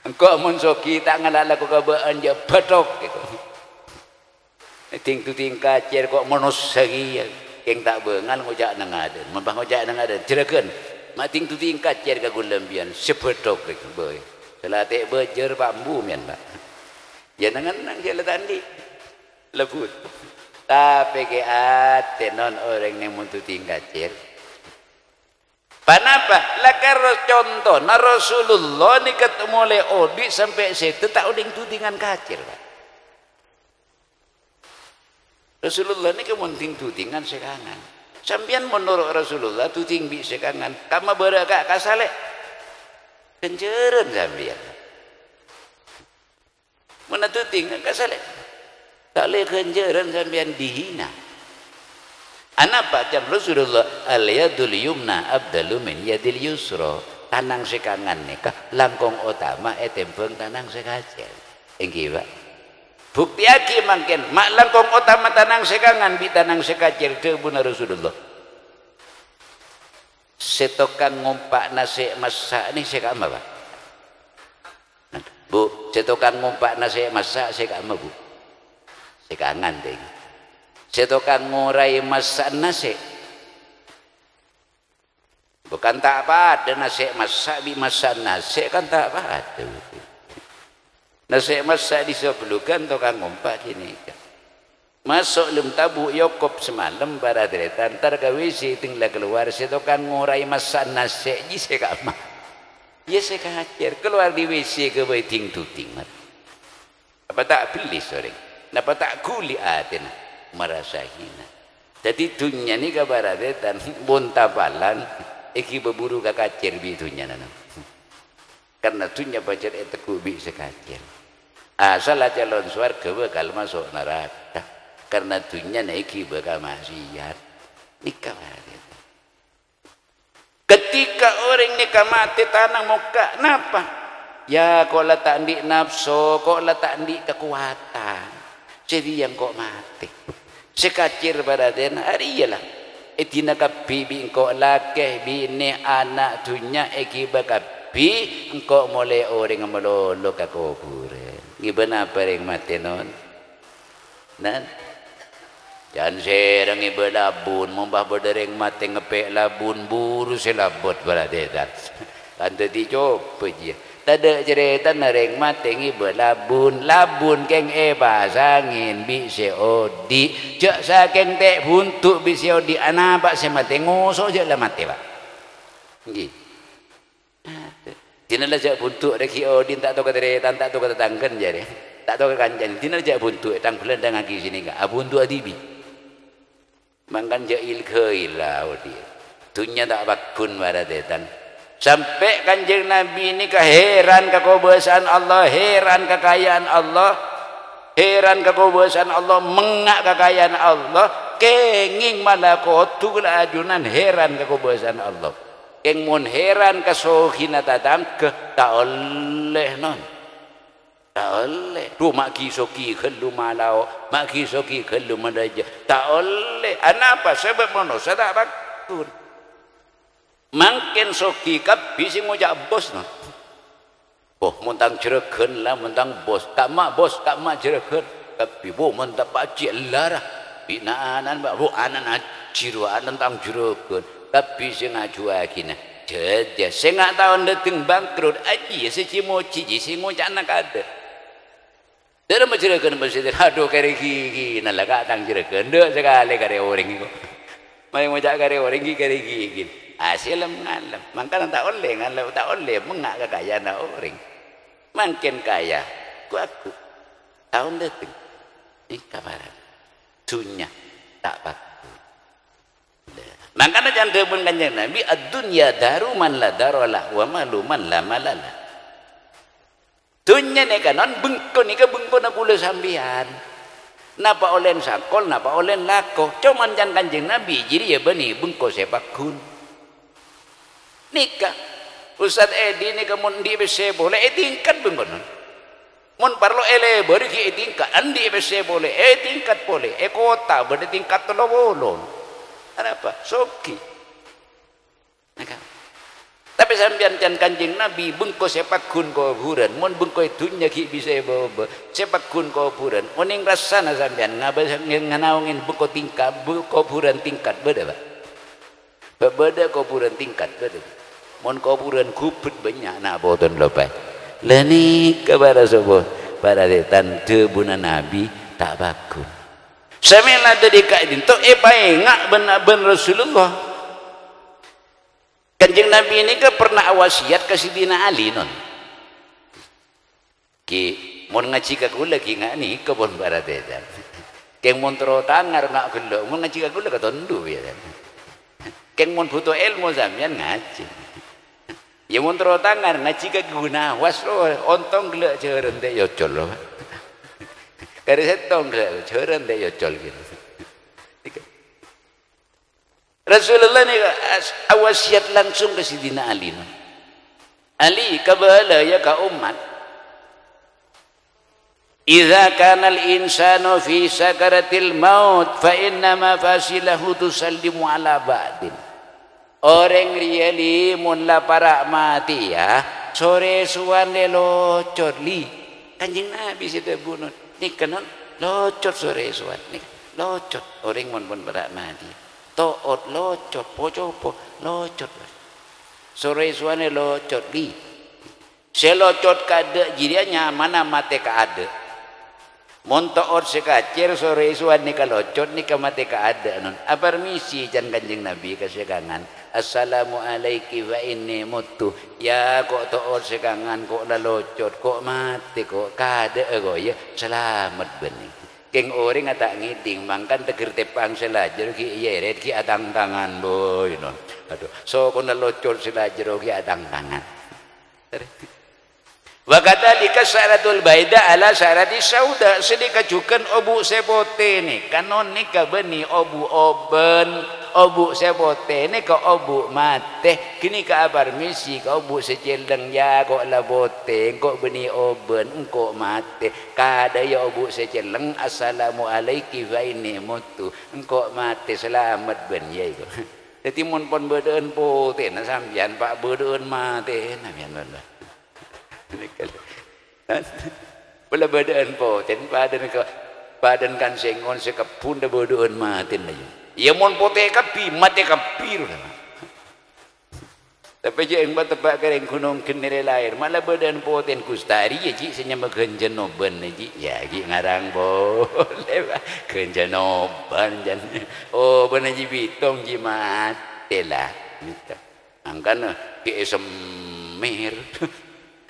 Engkau monsoki tak ngelak aku kabe anja batok aku. Tingkah kacir kok monosagi yang tak bengal ngojak nang aden. Membah ngojak nang aden. Cirakan. Mating tu tingkat cer ka gulembian sepedok rek boy. Selate bejer bambu mian Pak. Ya nangan nang jela tandi. Lebut. Tapi ke ate non orang yang muntu tingkat cer. Panapa? Lakar contoh na Rasulullah ni ketemu oleh odi sampai situ tak uding tudingan kacir Pak. Rasulullah ni kemunting tudingan sekangan. Sampian menurut Rasulullah tu tinggi sekangan kama berakak kasale kenjeren sampian mana tu tinggi kasale tak le kenjeren sampian dihina anak baca Rasulullah al yadul yumna abdalu min yadil yusra tanang sekangan nikah langkong utama tempeng tanang sekacer inggih Pak bukti aki mangken mak langkong utama tanang sekangan bi tanang sekacer tebuna Rasulullah setokang ngumpak nasi masak ni sekama Pak Bu setokang ngumpak nasi masak sekama Bu sekangan deh setokang ngurai masak nasi bukan tak apa ada nasi masak bi masak nasi kan tak apa ada nasi masak disebelumkan tukang ngumpak kini masuk lem tabu yokop semalam baradretan tar gawe si tinggal keluar setokang ngurai masak nasi ji sekama ya sekacer keluar di WC ke ting tuting apa tak beli sore apa tak kuli aten merasa hina jadi dunia ni ke baradretan bontabalan iki berburu ke kacir bitunya nanam karena tunya pacar eteku bi sekacer asal calon swarga bakal masuk neraka karena tunya naiki bakal maksiat nikah ketika orang nikah mati tanang muka kenapa ya kok letak di nafsu kok letak di kekuatan jadi yang kok mati sekacir pada den hari ialah etina kapi engkau laki bini anak dunia eki bakapi engkau mulai orang melolo ke kuburan gimana pereng mati non nan jangan serang ibu labun membah berdereng mati ngepek labun buru selabot beradetan kan tadi coba je tak ada cerita nereng mati ibu labun keng pasangin bi seodi cak sakeng tek buntuk bi seodi anak se mati ngosok je lah mati Pak nggih dina jak buntuk reki odin tak tahu keteretan tak tahu ketangken jare tak tahu kancan dina jak buntuk tang belendang aki sini ka buntuk adibi mangkan jail khaila odi dunya tak bakun baradetan sampai kanjeng Nabi ini keheran kekuasaan Allah heran kekayaan Allah heran kekuasaan Allah mengak kekayaan Allah kenging malakotu ajunan heran kekuasaan Allah keng mun heran kasohina tatang ke tak oleh non tak oleh tu mak kisoki khelu malau mak kisoki khelu madaja tak oleh anapa sebab manusia tak bakun mangken soki kapi si ngojak bos no boh mentang jereken lah mentang bos kak mak jereken kapi boh mentang pakcik larah binaanan boh anan aciru anan tang jereken kapi si ngaju akina jadi si ngak tahun dateng bangkrut aji si cimoci si ngojak nak ada dalam jereken bersedir aduh kare gigi nalaga tang jereken dek sekali kare orang itu mari ngojak kare orang kare gigi hasil mengalam makanya tak oleh ngalam tak oleh mengak kekayaan orang makin kaya aku tahun detik ini kabaran dunia tak baku makanya jangan demen kanjeng Nabi ad-dunya daru man la darola wa malu man la malala dunia ni kanon bengko ni ke bengko na pula sambian napa olen sakol napa olen lako cuman jangan kanjeng Nabi jadi ya bani bengko sepakun nikah Ustaz Edi ni kamu di BC boleh tingkat bengonon mun parlo ele beri ki tingkat andi BC boleh tingkat boleh kota beri tingkat tolowolon apa soki nakam tapi sambian can kanjeng Nabi bengko sepakun ko buran mun bengko itunya ki bisa bawa sepakun ko buran oning rasana sambian ngabas nganaungin bengko tingkat bengko buran tingkat beda Pak beda ko buran tingkat beda mon kuburan kubut banyak nak boton lepas lani kepada sobo pada detan tebuna Nabi tak bakun samela tadi kaidin to bae ngak ben Rasulullah kanjeng Nabi ini ke pernah wasiat ke Sidina Ali non ki mon ngaji ka kula ki ngak ni ke bon pada detan keng mon tro tangar ngak kula mon ngaji ka kula ka tondu ya keng mon butuh ilmu sampean ngaji ya montro tangan ngaji ka guna wasro ontong gelek jeureun teh yocol loh kare setong gelek jeureun teh yocol gitu Rasulullah ni wasiat langsung ke Sidina Ali Ali kabala ya ka umat idza kana al-insanu fi sakaratil maut fa inna mafasilahu tusallimu ala ba'din. Orang riali mun la para mati ya sore suan le locot li Kanjeng Nabi sida bunut ni kanon locot sore suan ni locot orang mun para mati toot locot pojopo locot sore suan le locot li selocot kada jirianya mana mate ka ada montoot sekacir sore suan ni kalocot ni kamate ka ada non permisi jan Kanjeng Nabi kasekangan assalamu alaiki wa inni mutu ya kok toot sekangan kok lalocot kok mati kok kada kok ya selamat bening keng orang tak ngiting mangkan teger tepang selajar ki yeret ki adang tangan boy non aduh so kon lalocot selajar ki adang tangan wa kadzalika syaratul baida ala syarati sauda sedika jukan obu sepote ni kanon ni ka beni obu oben obu sepote ni ka obu mate kini ka permisi ka obu seceleng ya kok labote kok beni oben engko mate kada ya obu seceleng assalamu alaiki wa inni mutu engko mate selamat ben ya iku dadi mun pon bedeun pote na sampeyan pak bedeun mate na pian bener Pula badan po, ten badan kan sengon sekapun dah badan matin aja. Ya mon pote kapi, mate kapir. Tapi je yang batebak kereng gunung kenere lair, malah badan poten kustari ya ji senyama kenjenoban ji. Ya ji ngarang boleh bah kenjenoban jan. Oh benar ji bitong ji mate lah. Angkana ki esemir.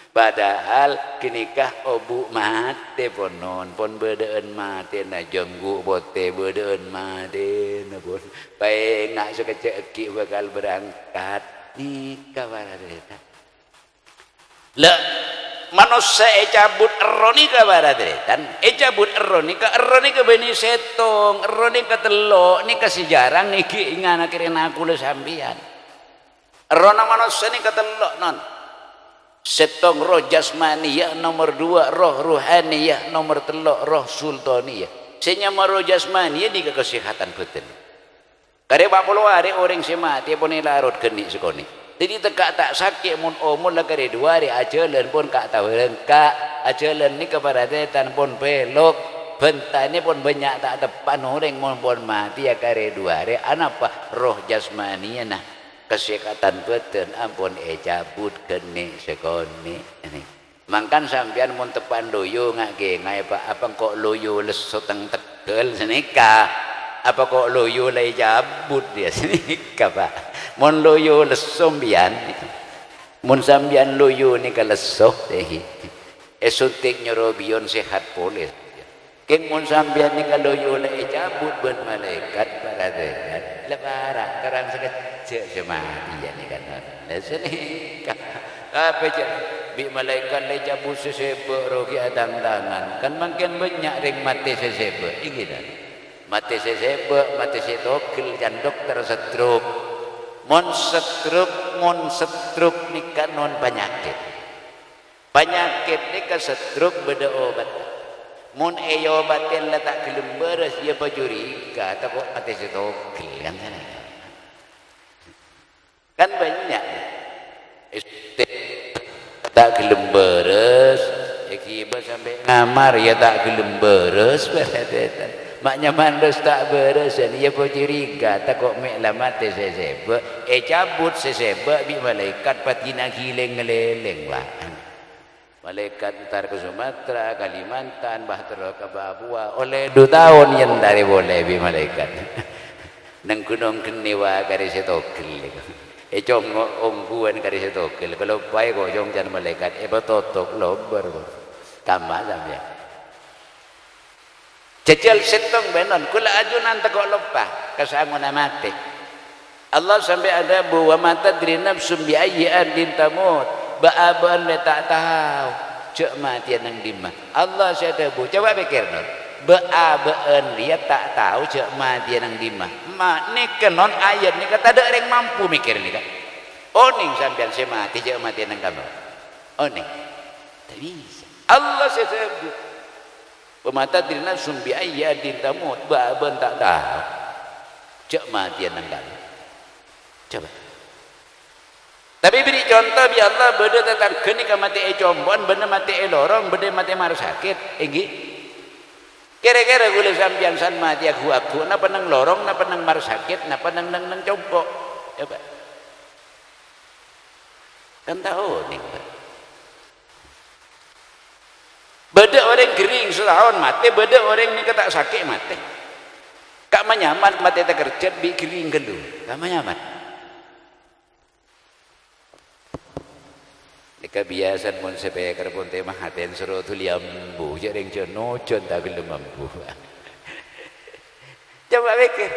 Padahal kinikah obu mate ponon pon bedeun mate na jenggu bote bedeun mate na pon bae ngak sekecek bakal berangkat nikah baradeta la manusia cabut eroni ka baradetan cabut eroni ka beni setong eroni ka telok ni ka sejarang niki ingana kirena aku le sambian erona manusia ni ka telok non setong roh jasmaniyah nomor 2 roh ruhaniyah nomor 3 roh sultaniyah senyama roh jasmaniyah di kesehatan batin kare bakul wari orang semati pun larut genik sekoni jadi tekak tak sakit mun omul la kare 2 hari ajalan pun kak tahu lengkak ajalan ni keparadatan pun pelok bentane pun banyak tak depan orang mun pun mati ya kare 2 hari anapa roh jasmaniyah nah kesehatan batin ampun cabut kene sekoni ini mangkan sampean mun tepan loyo ngake ngai pak apa kok loyo leso teng Tegal senika apa kok loyo lai cabut dia senika pak mun loyo leso mbian mun sampean loyo ni ka leso teh esuntik nyorobion sehat polis keng mun sampean ni ka loyo lai cabut ben malaikat paradegan lebaran karang sekecil semati ya ni kan senika apa je bi malaikat le cabut sesebe rogi adang tangan kan makin banyak ring mati sesebe iki dah mati sesebe mati setokil jan dokter stroke mon stroke ni kan non penyakit ni ka stroke beda obat mun obatin la tak gelem beres ya pajurika tak kok mati setokil kan banyak tak gelem beres akibat sampai ngamar ya tak gelem beres maknya mandos tak beres ya pajurika tak kok mek la mati sesebe cabut sesebe bi malaikat patina gileng ngeleleng wah malaikat ntar ke Sumatera, Kalimantan, Bahtera ke Papua oleh 2 tahun yang dari boleh bi malaikat nang gunung keniwa kari setokil cong ongguan kari setokil kalau baik kok cong jan malaikat betotok lobar tambah sampai cecil setong benon kula ajunan tak kok lupa kesangun mati Allah sampai ada bahwa mata diri nafsum bi ayyi ardin tamut baaban le tak tahu cek mati nang di mana Allah saya tahu coba pikir non baaban dia tak tahu cek mati nang di mana mak ni kenon ayat ni kata ada orang mampu mikir ni kan oh ning sampean saya mati cek mati nang kamu Oh nih, tak bisa. Allah saya sebut. Pemata dirina sumbi ayat dintamut, baben tak tahu. Cek matian nanggal. Coba. Tapi beri contoh bi Allah beda tentang kini ke mati combon, benda mati lorong, benda mati mar sakit, enggi. Kira-kira gula sampian san mati aku, napa nang lorong, napa nang mar sakit, napa nang combok. Coba. Kan tahu nih. Beda orang kering setahun mati, beda orang ni kata sakit mati. Kak manyaman mati tak kerja bi kering gelu. Kak manyaman. Kebiasaan mun sepaya kerpon tema haten suruh tu liambu, jadi yang jono jon tak gelem mampu. Coba pikir.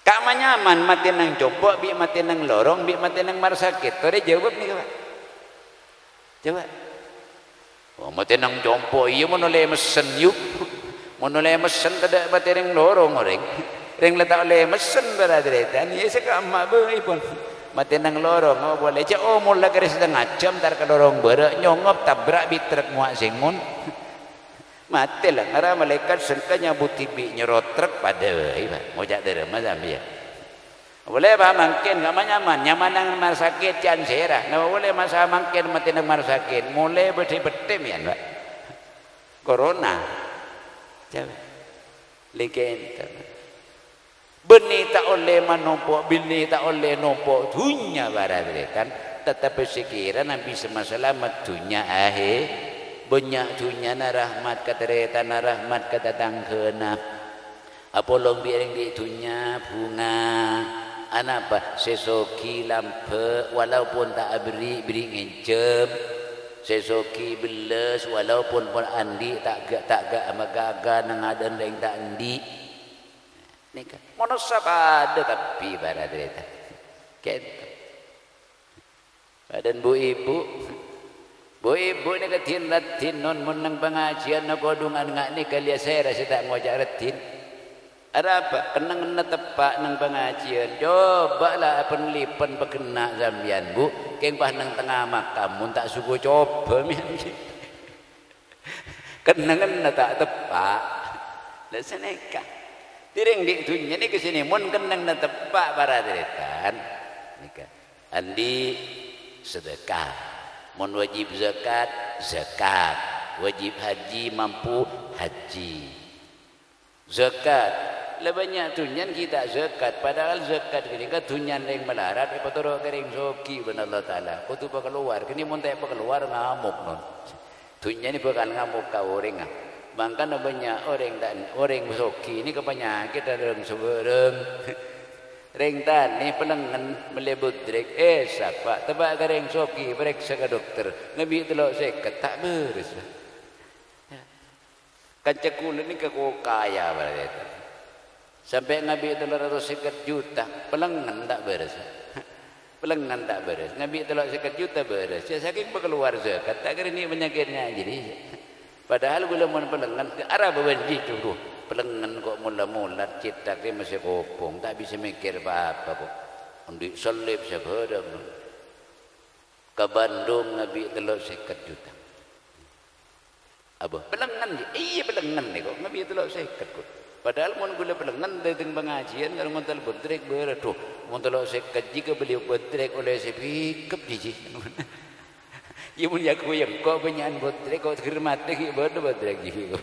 Kak manyaman mati nang coba, bi mati nang lorong, bi mati nang mar sakit. Kau jawab ni kak. Coba. Oh, mati nang jompo iya monole mesen yuk. Monole mesen kada mati nang lorong orang. Ring letak le mesen beradetan. Iya sekama beuy pun. Mati nang lorong oh boleh. Cak oh mula garis setengah jam tar ke lorong berak nyongop tabrak bi truk muak singun. Mati lah ngara malaikat sengka nyabut tibi nyerot truk pada mau jak derema sambil. Boleh bah mungkin enggak nyaman nang mar sakit can serah. Enggak boleh masa mungkin mati nang mar sakit. Mulai beti-beti ya, Pak. Corona. Coba. Legenda. Beni tak oleh manopo, bini tak oleh nopo dunya baradretan. Tetapi sekira Nabi semasalah dunya ahe. Banyak dunya na rahmat katereta na rahmat katatangkena. Apolong biaring di dunya bunga. Anapa sesoki lampe walaupun tak beri ngejem. Sesoki beles walaupun pun andi tak gak magaga nang adan yang tak andi. Nikah monosab ada tapi baradreta kento badan bu ibu ni ketin ratin non menang pengajian na kodungan ngak ni kalian saya rasa tak ngojak ratin ada apa kenang tepak nang pengajian coba lah penlipan pekena zambian bu keng pah nang tengah makam tak suku coba kenangan tak tepak dah seneka Tiring di dunia ni kesini mun kenang na tepak baradretan nikah andi sedekah mun wajib zakat wajib haji mampu haji zakat le banyak tunyan kita zakat padahal zakat kini ka tunyan yang melarat apa toro kering soki ben Allah taala ko tu keluar kini mun tak keluar ngamuk non tunyan ni bakal ngamuk ka orang Bangkan banyak orang soki ini kepenyakit ada orang sebereng ringtan ni pelengan melebut direk siapa tebak gareng soki periksa ke dokter nabi telok seket tak beres kancakul ini kau kaya berarti sampai nabi telok 100 juta pelengan tak beres pelengan tak beres nabi telok 1 juta beres saking keluar zakat tak kira ni penyakitnya jadi padahal gula mun pelengan ke arah bebenji tuh pelengan kok mula-mula cita ke masih kopong tak bisa mikir apa-apa kok undi selip sebedam ke Bandung Nabi telok 50 juta apa pelengan iya pelengan nih kok Nabi telok 50 kok padahal mun gula pelengan datang pengajian kalau mun telok bedrek beratuh mun telok 50 jika beliau bedrek oleh sepikep jiji ya mun yaku yang kau penyan bodrek kau terhormat lagi bodoh bodrek jiwa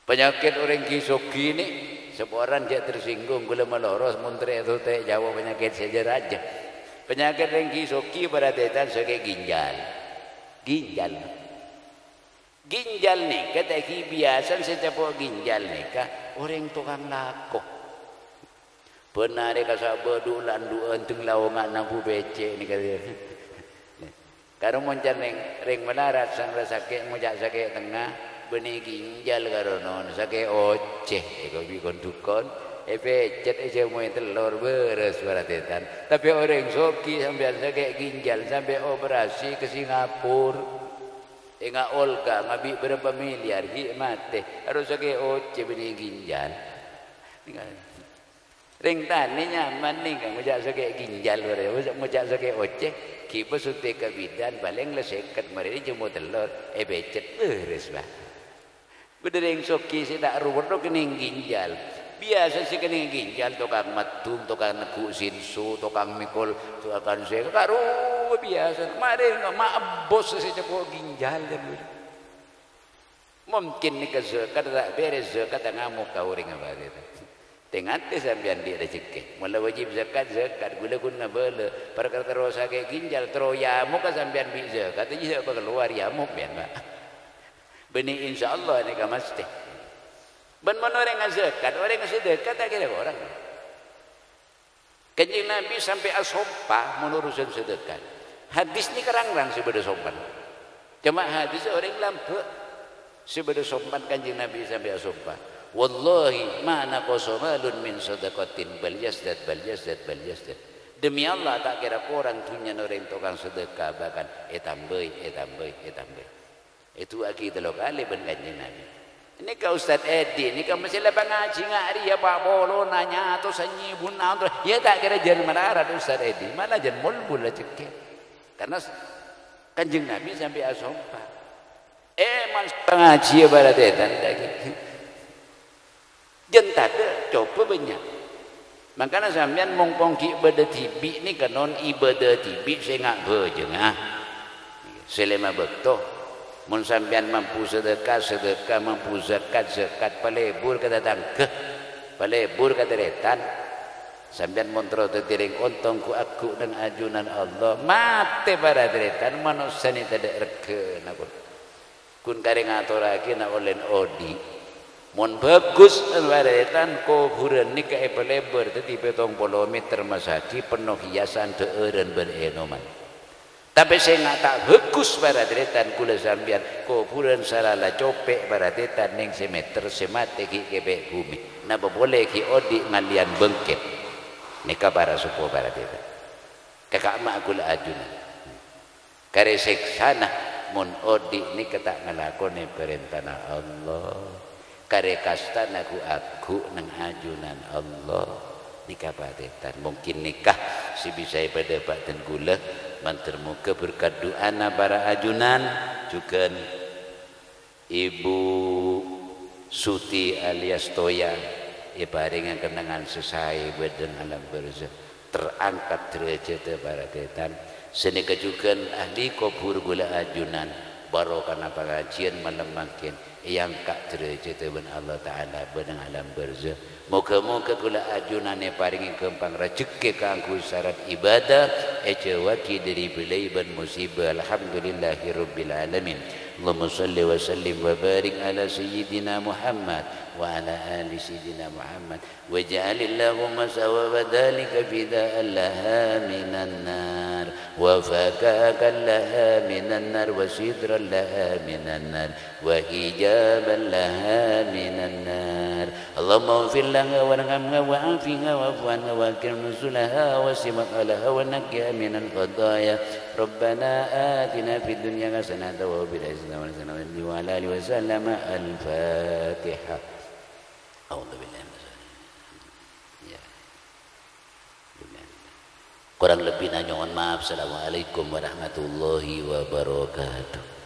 penyakit orang kisoki ini seorang dia tersinggung gula meloros muntre itu teh Jawa penyakit saja raja penyakit orang kisoki pada tetan sebagai ginjal nih kata biasa setiap ginjal nih kah orang tukang lakoh benar dia kasar berdulan duan tung lawangan nampu becek ni kata kalau moncan ring melarat sang sakit mojak sakit tengah benih ginjal karono sakit oceh eko bikon tukon becet aja mau telur beres baratetan tapi orang soki sampai sakit ginjal sampai operasi ke Singapura enggak Olga ngabi berapa miliar mati harus sakit oceh benih ginjal Ring tani nyaman nih kan mujak sakit ginjal bare, mujak sakit oceh, kipas sute ke bidan paling leseket mari jemu telur, becet beres bah. Bedereng soki si tak ruwet kening ginjal. Biasa si kening ginjal tukang matum, tukang neku sinsu, tukang mikul, tukang saya karu biasa. Mari mak bos si cepuk ginjal dan mungkin ni kezakat tak beres zakat ngamuk kau ring apa itu. Tengah tu sambian dia rezeki. Mula wajib zakat gula guna bela. Perkara terus sakit ginjal terus yamuk sambian bi zakat. Jadi apa keluar yamuk biar mak. Benih insya-Allah ni kan mesti. Ben orang zakat, orang sedekah tak kira orang. Kanjeng Nabi sampai asompa menurusan sedekah. Hadis ni kerang-kerang sebeda sopan. Cuma hadis orang lampu sebeda sopan kanjeng Nabi sampai asompa. Wallahi ma naqasa malun min sadaqatin bal yazdad. Demi Allah tak kira orang punya orang tukang sedekah bahkan tambah. Itu akidah lokal ben kanjeng Nabi. Ini kau Ustaz Edi, ini kau mesti lepas ngaji ngari ya Pak Bolo nanya atau sanyi buna atau ya tak kira jan melarat Ustaz Edi, malah jan mulbul aja ke. Karena kanjeng Nabi sampai asompa. Man ngaji ya baradetan lagi. Jentada coba banyak. Makanya sampean mongkong ki ibadah tibi ni kanon ibadah tibi saya ngak bejengah. Selema betul. Mun sampean mampu sedekah, mampu zakat, palebur kata tangkeh, palebur kata retan. Sampean montro tertiring ontong ku aku dan ajunan Allah. Mate para retan manusia ni tidak reke nakun. Kun kare ngaturake nak olen odi. Mun bagus waretan kuburan ni kae pelebar tadi 70 meter masaki penuh hiasan deureun berenoman. Tapi saya nak tak bagus waretan kula sampean kuburan salala copek waretan ning semeter semate ki kebe bumi. Napa boleh ki odi ngalian bengket. Nika para supo waretan. Kakak mak kula ajunan. Kare seksana mun odi ni ketak ngelakoni perintah Allah. Kare kasta aku nang ajunan Allah nikah padetan mungkin nikah si bisa pada badan gula manter muka berkat doa para ajunan juga Ibu Suti alias Toya ibaring yang kenangan sesai badan alam berzah terangkat derajat para detan senika juga ahli kubur gula ajunan barokah pengajian malam makin yang kak derajat ben Allah Ta'ala benang alam barzah moga-moga kula ajunane paringi kempang rezeki kanggo syarat ibadah ejawaki dari belai ban musibah alhamdulillahi rabbil alamin Allahumma salli wa sallim wa barik ala sayyidina Muhammad wa ala ali sayyidina Muhammad waj'alillahumma sawaba dhalika fida'an laha minan nar wa fakakan laha minan nar wa sidran laha minan nar wa hijaban laha minan nar Allahumma ufir laha wa nanghamha wa afiha wa afuanha wa akrim nuzulaha wa simakalaha wa nakya minan qadaya Rabbana atina fid dunya hasanatan wa fil akhirati hasanatan wa ala alihi wa sallam al-Fatihah. A'udzu billahi minasyaitonir rajim. Kurang lebih mohon maaf. Assalamualaikum warahmatullahi wabarakatuh.